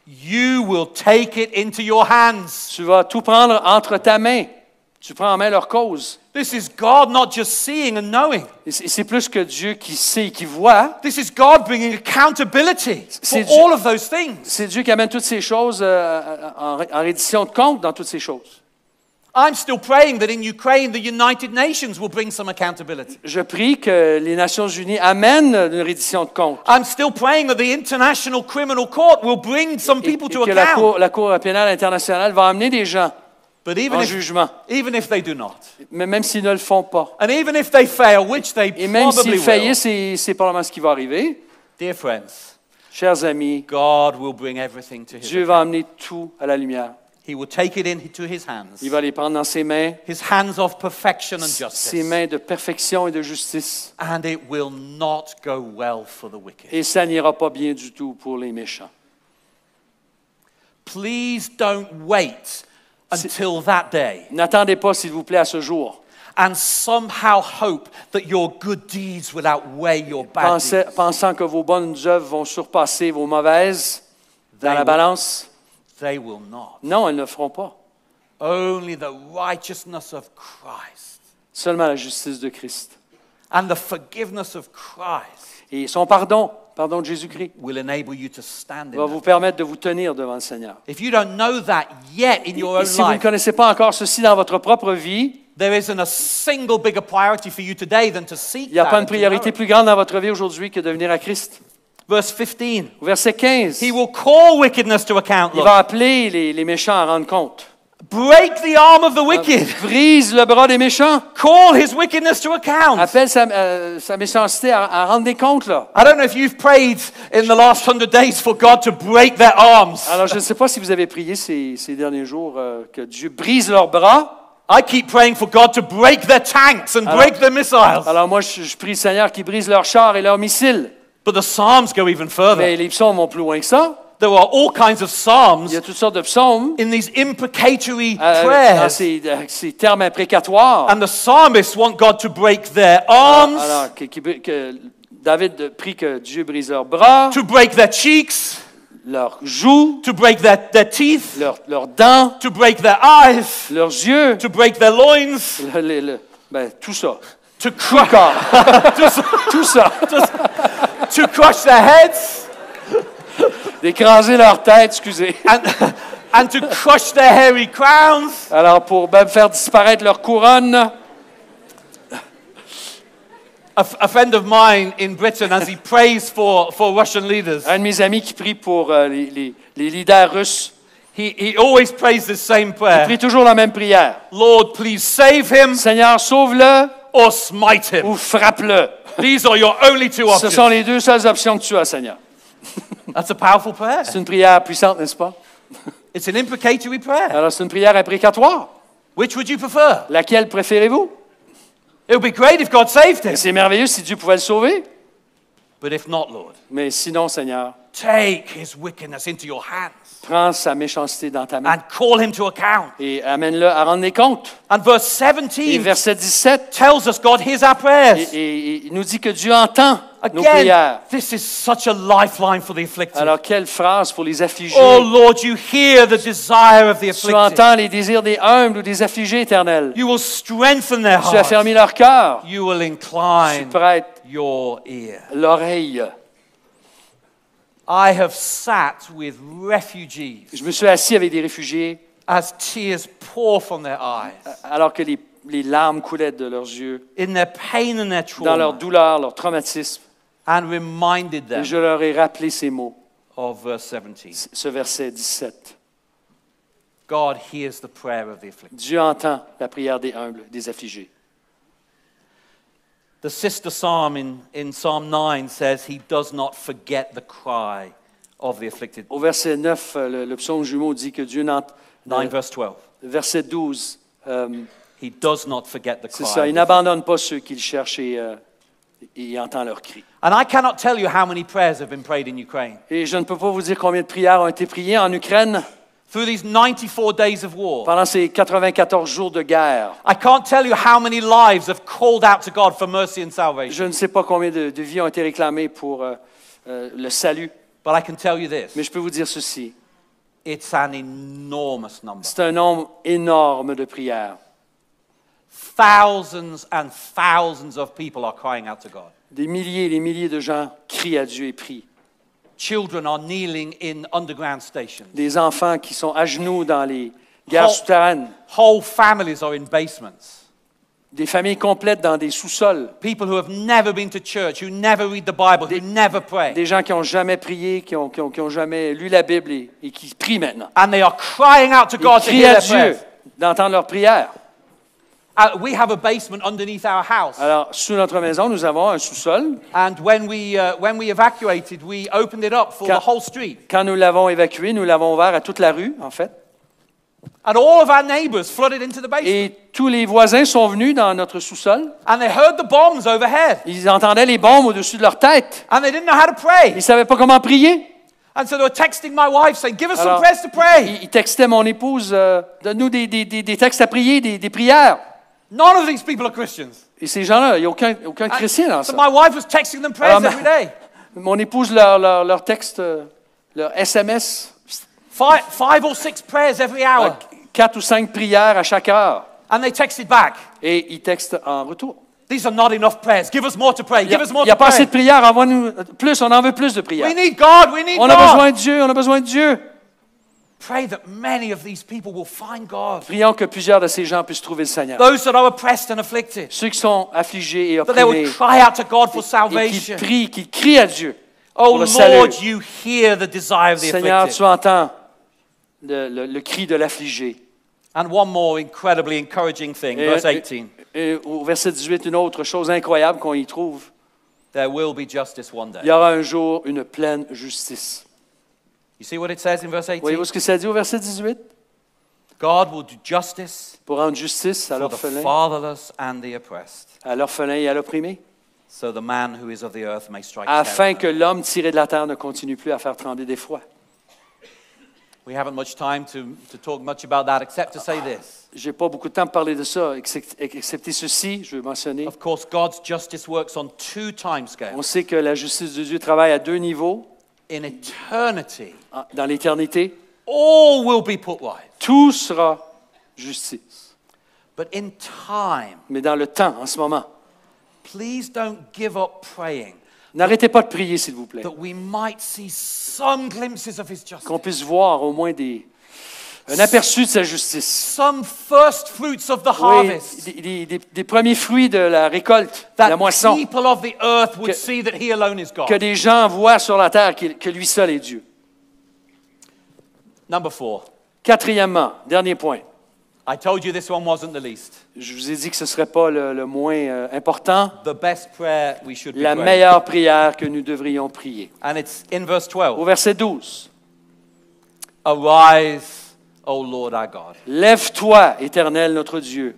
You will take it into your hands. Tu vas tout prendre entre ta main. Tu prends en main leur cause. This is God not just seeing and knowing. Et c'est plus que Dieu qui sait et qui voit. This is God bringing accountability for C'est Dieu- all of those things. C'est Dieu qui amène toutes ces choses en reddition de compte dans toutes ces choses. I'm still praying that in Ukraine, the United Nations will bring some accountability. Je prie que les Nations Unies amènent une reddition de compte. I'm still praying that the International Criminal Court will bring some Et people to que account. la Cour pénale internationale va amener des gens But en jugement. even if they do not, Mais même s'ils ne le font pas. and even if they fail, which they Et même probably s'ils will, faillissent, c'est probablement ce qui va arriver. dear friends, Chers amis, God will bring everything to His Dieu va amener tout à la lumière. He will take it into His hands. Il va les prendre dans ses mains, His hands of perfection and ses justice. mains de perfection et de justice. And it will not go well for the wicked. Et ça n'ira pas bien du tout pour les méchants. Please don't wait until that day N'attendez pas, s'il vous plaît, à ce jour. and somehow hope that your good deeds will outweigh your bad deeds. Pensant que vos bonnes œuvres vont surpasser vos mauvaises dans They la will- balance. They will not. Non, elles ne le feront pas. Only the righteousness of Christ Seulement la justice de Christ. and the forgiveness of Christ Et son pardon de Jésus-Christ, will enable you to stand va in vous that. permettre de vous tenir devant le Seigneur. If you don't know that yet in your Et own si vous ne life, connaissez pas encore ceci dans votre propre vie, there isn't a single bigger priority for you today than to seek il n'y a that pas and une to know priorité it. plus grande dans votre vie aujourd'hui que de venir à Christ. Verse 15. Au verset 15, He will call wickedness to account. il Look. va appeler les méchants à rendre compte. Break the arm of the wicked. Brise le bras des méchants. Call his wickedness to account. Appelle sa méchanceté à rendre des comptes, là. I don't know if you've prayed in the last 100 days for God to break their arms. Alors, je ne sais pas si vous avez prié ces derniers jours que Dieu brise leurs bras. I keep praying for God to break their tanks and break their missiles. Alors, moi, je prie le Seigneur qu'il brise leurs chars et leurs missiles. But the Psalms go even further. Mais les psaumes vont plus loin que ça. There are all kinds of Il Psalms y a toutes sortes de psaumes in these imprecatory dans prayers. ces termes imprécatoires. And the psalmists want God to break their arms, Alors, que David prie que Dieu brise leurs bras, to break their cheeks, leurs joues, to break their teeth, leurs dents, to break their eyes, leurs yeux, to break their loins, tout ça. to Tout le crush, corps. tout ça. to crush their heads, d'écraser leur tête, excusez. and to crush their hairy crowns. Alors, pour même faire disparaître leur couronne. A friend of mine in Britain, as he prays for Russian leaders, Un de mes amis qui prie pour les leaders russes, he always prays the same il prayer. prie toujours la même prière. Lord, please save him Seigneur, sauve-le or smite him. ou frappe-le. These are your only two Ce sont options. les deux seules options que tu as, Seigneur. That's a powerful prayer. C'est une prière puissante, n'est-ce pas? It's an imprecatory prayer. Alors, c'est une prière imprécatoire. Which would you prefer? Laquelle préférez-vous? It would be great if God saved him. C'est merveilleux si Dieu pouvait le sauver. But if not, Lord, Mais sinon, Seigneur, take his wickedness into your hands prends sa méchanceté dans ta main and call him to account. et amène-le à rendre des comptes. And verse Et 17 verset 17, tells us God hears our prayers. et il nous dit que Dieu entend nos Again, prières. this is such a lifeline for the afflicted. Alors, quelle phrase pour les affligés. Oh Lord, you hear the desire of the Tu afflicted. entends les désirs des humbles ou des affligés éternels. You will strengthen their Tu hearts. affermis leur cœur. You will Tu incline prêtes your ear. l'oreille. I have sat with refugees Je me suis assis avec des réfugiés as tears pour from their eyes, alors que les larmes coulaient de leurs yeux, in their pain and their dans leur trauma, douleur, leur traumatisme. and reminded Et them je leur ai rappelé ces mots, of verse 17. ce verset 17. God hears the prayer of the afflicted. Dieu entend la prière des humbles, des affligés. The sister psalm in Psalm 9 says, He does not forget the cry of the afflicted. Au verset 9, le psaume jumeau dit que Dieu n'entend. 9 verse 12. Verset 12, He does not forget the c'est cry. ça, il n'abandonne pas ceux qui le cherchent et il entend leurs cris. And I cannot tell you how many prayers have been prayed in Ukraine. Et je ne peux pas vous dire combien de prières ont été priées en Ukraine Through these 94 days of war, pendant ces 94 jours de guerre. I can't tell you how many lives have called out to God for mercy and salvation. Je ne sais pas combien de vies ont été réclamées pour le salut, But I can tell you this. mais je peux vous dire ceci. It's an enormous number. C'est un nombre énorme de prières. Thousands and thousands of people are crying out to God. Des milliers et des milliers de gens crient à Dieu et prient. Children are kneeling in underground stations. Des enfants qui sont à genoux dans les gares souterraines. Whole families are in basements. Des familles complètes dans des sous-sols. People who have never been to church, who never read the Bible, who never pray. Des gens qui n'ont jamais prié, qui ont jamais lu la Bible et qui prient maintenant. And they are crying out to Ils God to crient hear à their Dieu prayers. d'entendre leurs prières. We have a basement underneath our house. Alors, sous notre maison, nous avons un sous-sol. And when we evacuated, we opened it up for the whole street. Quand nous l'avons évacué, nous l'avons ouvert à toute la rue, en fait. And all of our neighbors flooded into the basement. Et tous les voisins sont venus dans notre sous-sol. And they heard the bombs overhead. Ils entendaient les bombes au-dessus de leur tête. And they didn't know how to pray. Ils ne savaient pas comment prier. And so they were texting my wife saying, give us some Alors, prayers to pray. ils textaient mon épouse, donne-nous des textes à prier, des prières. None of these people are Christians. Et ces gens-là, il n'y a aucun chrétien dans So ça. my wife was texting them prayers Alors, every day. Mon épouse leur texte, leur SMS, Five or six prayers every hour. 4 ou 5 prières à chaque heure. And they texted back. Et ils textent en retour. These are not enough prayers. Give us more to pray. Il Give us more n'y a to pas assez de pray. prières, envoie-nous plus, on en veut plus de prières. We need God. We need On a God. besoin de Dieu, on a besoin de Dieu. Pray that many of these people will find God. Prions que plusieurs de ces gens puissent trouver le Seigneur. Those that are oppressed and afflicted. Ceux qui sont affligés et That they would opprimés, cry out to God for et qui salvation. prient, qui crient à Dieu. Oh pour le salut. Lord, you hear the desire of the Seigneur, afflicted. tu entends le cri de l'affligé. And one more incredibly encouraging thing, Et- verse 18. Et au verset 18, une autre chose incroyable qu'on y trouve. There will be justice one Il y day. aura un jour une pleine justice. You see what it says in verse 18? Voyez-vous ce que ça dit au verset 18? God will do justice Pour rendre justice à for the l'orphelin, fatherless and the oppressed, et à l'opprimé, so the man who is of the earth may strike afin terror. que l'homme tiré de la terre ne continue plus à faire trembler d'effroi. We haven't much time to talk much about that except to say this. Je n'ai pas beaucoup de temps pour parler de ça, excepté ceci, je veux mentionner. Of course, God's justice works on two timescales. On sait que la justice de Dieu travaille à 2 niveaux. In eternity, Dans l'éternité, all will be put right. tout sera justice. But in time, Mais dans le temps, en ce moment, please don't give up praying N'arrêtez pas de prier, s'il vous plaît. that we might see some glimpses of his justice. Qu'on puisse voir au moins un aperçu de sa justice. Some first fruits of the Oui, harvest. des premiers fruits de la récolte, de la That moisson. people of the earth would Que- see that he alone is God. Que des gens voient sur la terre que lui seul est Dieu. Number 4. Quatrièmement, dernier point. I told you this one wasn't the least. Je vous ai dit que ce ne serait pas le moins important. The best prayer we should be La praying. meilleure prière que nous devrions prier. And it's in verse 12. Au verset 12. Arise, O Lord our God. Lève-toi, Éternel notre Dieu.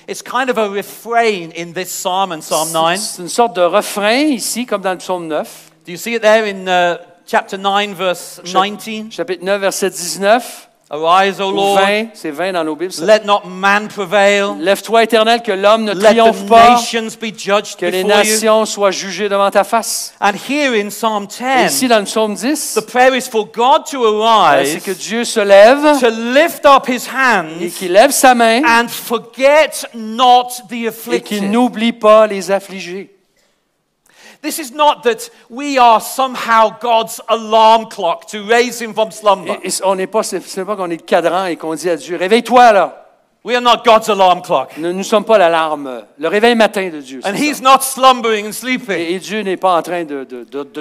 It's kind of a refrain in this psalm and Psalm 9. C'est une sorte de refrain ici, comme dans le psaume 9. Do you see it there in chapter 9, verse 19? Chapitre 9, verset 19. Arise, O Ou Lord. 20, c'est 20 dans nos Bibles. ça. Let not man prevail. Lève-toi, Éternel, que l'homme ne Let triomphe the pas, nations be judged que les before you. nations soient jugées devant ta face. And here in Psalm Et ici, 10, dans le psaume 10, the prayer is for God to c'est arise, que Dieu se lève to lift up his et hands qu'il lève sa main and forget not the et qu'il afflicted. n'oublie pas les affligés. This is not that we are somehow God's alarm clock to raise him from slumber. Et on n'est pas, c'est pas qu'on est le cadran et qu'on dit à Dieu, réveille-toi là. We are not God's alarm clock. Nous ne sommes pas l'alarme, le réveil matin de Dieu. c'est And ça. he's not slumbering and sleeping. Et Dieu n'est pas en train de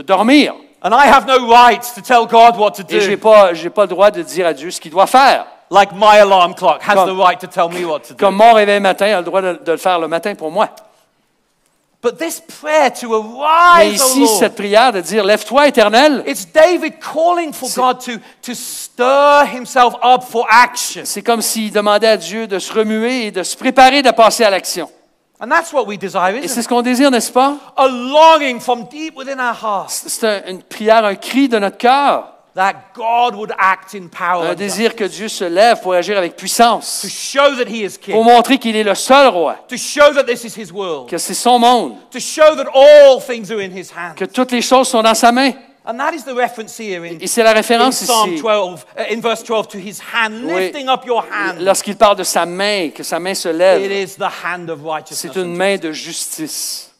dormir. And I have no right to tell God what to Et j'ai do. pas le droit de dire à Dieu ce qu'il doit faire. Like my alarm clock has Comme- the right to tell me what to do. Comme mon réveil matin a le droit de le faire le matin pour moi. But this prayer to Mais arise, O ici, Lord, cette prière de dire, lève-toi, Éternel, it's David calling for God to stir himself up for action. c'est comme s'il demandait à Dieu de se remuer et de se préparer de passer à l'action. And that's what we desire, Et isn't c'est it? ce qu'on désire, n'est-ce pas? A longing from deep within our hearts C'est une prière, un cri de notre cœur, that God would act in power, un and désir que Dieu se lève pour agir avec to puissance, show that he is pour king, montrer qu'il est le seul roi, to show that this is his world, que c'est son monde, to show that all things are in his hands. que toutes les choses sont dans sa main. And that is the reference here in Et c'est la in référence Psalm ici, 12, in verse 12, to his hand, Oui. lifting up your hand. lorsqu'il parle de sa main, que sa main se It lève. is the hand of righteousness. C'est une main de justice.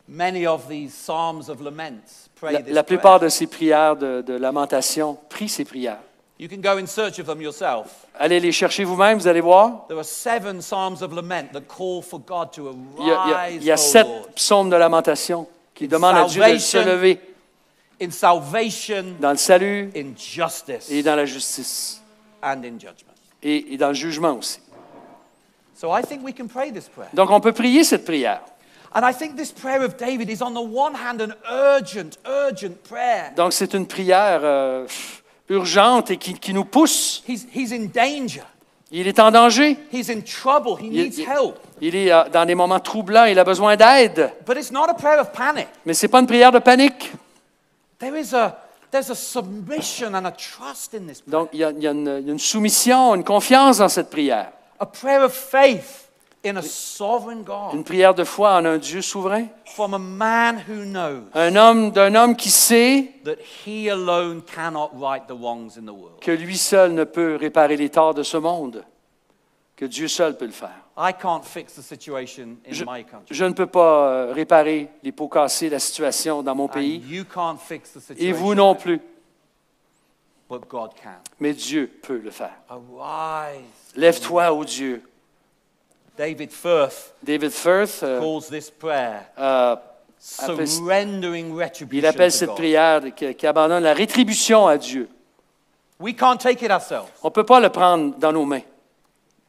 Many of these psalms of laments pray this La prayer. plupart de ces prières de lamentation prient ces prières. You can go in search of them yourself. Allez les chercher vous-même, vous allez voir. There are 7 psalms of lament that call for God to Il y a arise, O 7 Lord, psaumes de lamentation qui demandent à Dieu de se salvation, lever in salvation, dans le salut in justice, et dans la justice and in judgment. et dans le jugement aussi. So I think we can pray this prayer. Donc on peut prier cette prière. And I think this prayer of David is on the one hand an urgent prayer. Donc c'est une prière urgente et qui nous pousse. He's in danger. Il est en danger. He's in trouble. He needs help. Il est dans des moments troublants. Il a besoin d'aide. But it's not a prayer of panic. Mais ce n'est pas une prière de panique. There's a submission and a trust in this prayer. Donc il y a une soumission, une confiance dans cette prière. A prayer of faith in a sovereign God. Une prière de foi en un Dieu souverain. From a man who knows D'un homme qui sait that he alone cannot right the wrongs in the world. que lui seul ne peut réparer les torts de ce monde, que Dieu seul peut le faire. I can't fix the situation in my country. Je ne peux pas réparer les pots cassés, la situation dans mon And pays, you can't fix the et vous situation, non plus, but God can. mais Dieu peut le faire. Arise. Lève-toi, ô Dieu. David Firth David Firth, calls this prayer appelle- surrendering il retribution appelle to cette God. prière qui abandonne la rétribution à Dieu. We can't take it ourselves, On ne peut pas le prendre dans nos mains,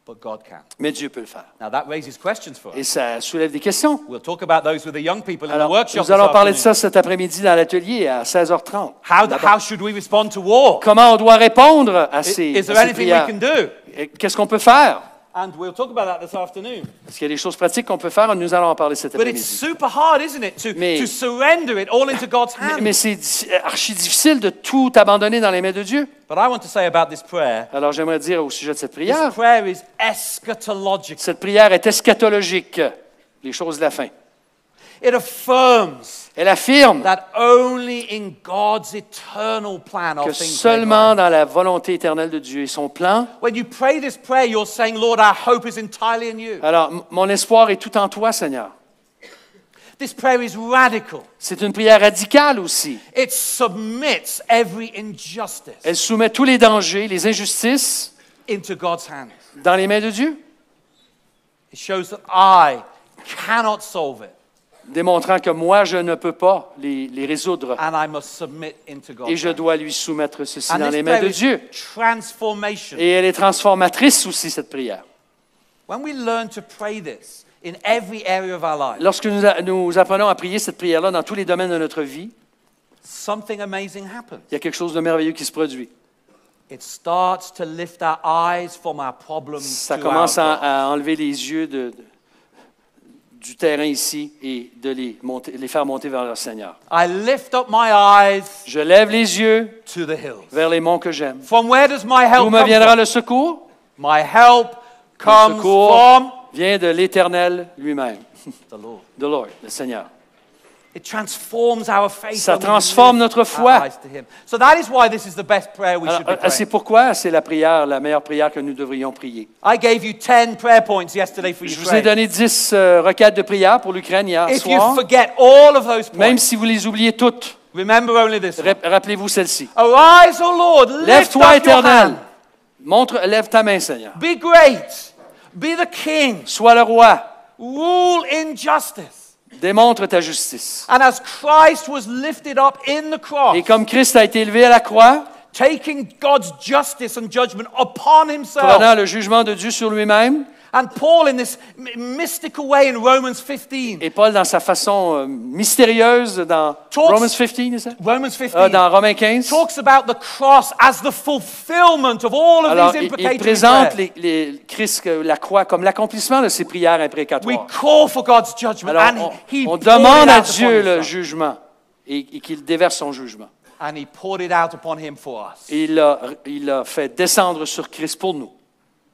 but God can. mais Dieu peut le faire. Now that raises questions for Et us. ça soulève des questions. We'll talk about those with the young people in the Alors, workshop nous this allons parler de afternoon. ça cet après-midi dans l'atelier à 16h30. How should we respond to war? Comment on doit répondre à ces, Is there à ces anything we prières? can do? Et qu'est-ce qu'on peut faire? And we'll talk about that this afternoon. Est-ce qu'il y a des choses pratiques qu'on peut faire? Nous allons en parler cet But it's après-midi. super hard, isn't it, Mais- to surrender it all into God's hands. Mais c'est archi difficile de tout abandonner dans les mains de Dieu. But I want to say about this prayer, Alors j'aimerais dire au sujet de cette this prière, prayer is eschatological. cette prière est eschatologique, les choses de la fin. It affirms Elle affirme that only in God's eternal plan are que things made seulement right. dans la volonté éternelle de Dieu et son plan, When you pray this prayer, you're saying, Lord, our hope is entirely in you. alors mon espoir est tout en toi, Seigneur. This prayer is radical. C'est une prière radicale aussi. It submits every injustice Elle soumet tous les dangers, les injustices into God's hands. dans les mains de Dieu, It shows that I cannot solve it, démontrant que moi, je ne peux pas les résoudre and I must submit into God's et je hands. dois lui soumettre ceci And dans this les mains prayer de Dieu. is transformation. Et elle est transformatrice aussi, cette prière. When we learn to pray this in every area of our life, Lorsque nous apprenons à prier cette prière-là dans tous les domaines de notre vie, something amazing happens. il y a quelque chose de merveilleux qui se produit. It starts to lift our eyes from our problems Ça to commence our God. à enlever les yeux du terrain ici et de les faire monter vers le Seigneur. I lift up my eyes Je lève les yeux to the hills. vers les monts que j'aime. From where does my help D'où me come viendra from? le secours? My help Le comes secours from vient de l'Éternel lui-même, the Lord. de Lord, le Seigneur. It transforms our faith. Ça when we transforme lift notre our foi. eyes to Him. So that is why this is the best prayer we should be Alors, c'est praying. pourquoi c'est la meilleure prière que nous devrions prier. I gave you 10 prayer points yesterday for Je vous ai Ukraine. donné 10 requêtes de prière pour l'Ukraine hier If you soir. forget all of those Même points, si vous les oubliez toutes, remember only this one. rappelez-vous celle-ci. Arise, O Lord, lift Lève-toi, up your Éternel. hand. Lève ta main, Seigneur. Be great. Be the king. Sois le roi. Rule in justice. Démontre ta justice. And as Christ was lifted up in the cross, Et comme Christ a été élevé à la croix, taking God's justice and judgment upon himself. prenant le jugement de Dieu sur lui-même, And Paul, in this mystical way in Romans 15, et Paul, dans sa façon mystérieuse, dans Romans 15, is that? Romans 15 Dans Romains 15, talks about the cross as the fulfillment of all of alors these il imprecatory présente prayers. Christ, la croix, comme l'accomplissement de ces prières We imprécatoires. call for God's judgment, Alors, and He on poured demande it à out upon Dieu le Himself. jugement et qu'il déverse son jugement. And He poured it out upon Him for us. Et il l'a fait descendre sur Christ pour nous.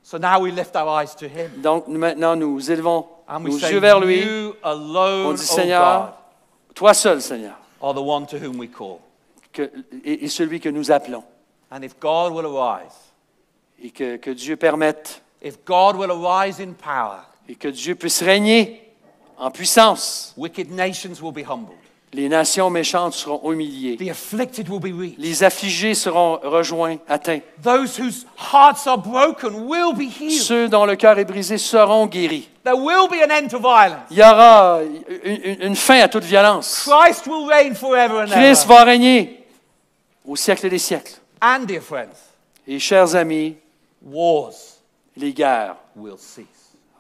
So now we lift our eyes to Him. Donc maintenant, nous élevons And we nos say, yeux vers lui. You On alone, dit, O Seigneur, God, toi seul, Seigneur, are the one to whom we call. et celui que nous appelons. And if God will arise, Et que Dieu permette if God will arise in power, et que Dieu puisse régner en puissance. wicked nations will be humbled. Les nations méchantes seront humiliées. The afflicted will be reached. Les affligés seront rejoints, atteints. Those whose hearts are broken will be healed. Ceux dont le cœur est brisé seront guéris. There will be an end to violence. Il y aura une fin à toute violence. Christ will reign forever and Christ ever. va régner au siècle des siècles. And, dear friends, Et chers amis, wars les guerres will cease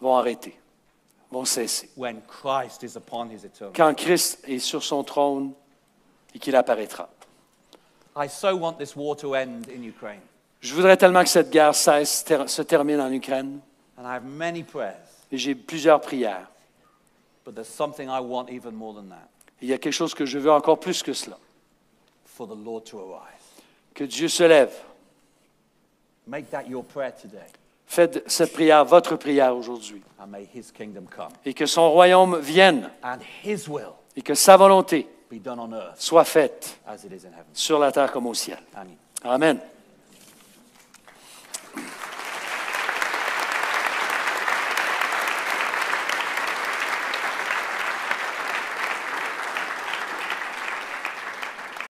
vont arrêter, vont cesser. when Christ is upon his eternal. Quand Christ est sur son trône et qu'il apparaîtra. I so want this war to end in Ukraine. Je voudrais tellement que cette guerre se termine en Ukraine. And I have many prayers, Et j'ai plusieurs prières. but there's something I want even more than that. Il y a quelque chose que je veux encore plus que cela. For the Lord to arise. Que Dieu se lève. Make that your prayer today. Faites cette prière votre prière aujourd'hui. And may his kingdom come. Et que son royaume vienne. And his will Et que sa volonté be done on earth soit faite as it is in heaven. sur la terre comme au ciel. Amen. Amen.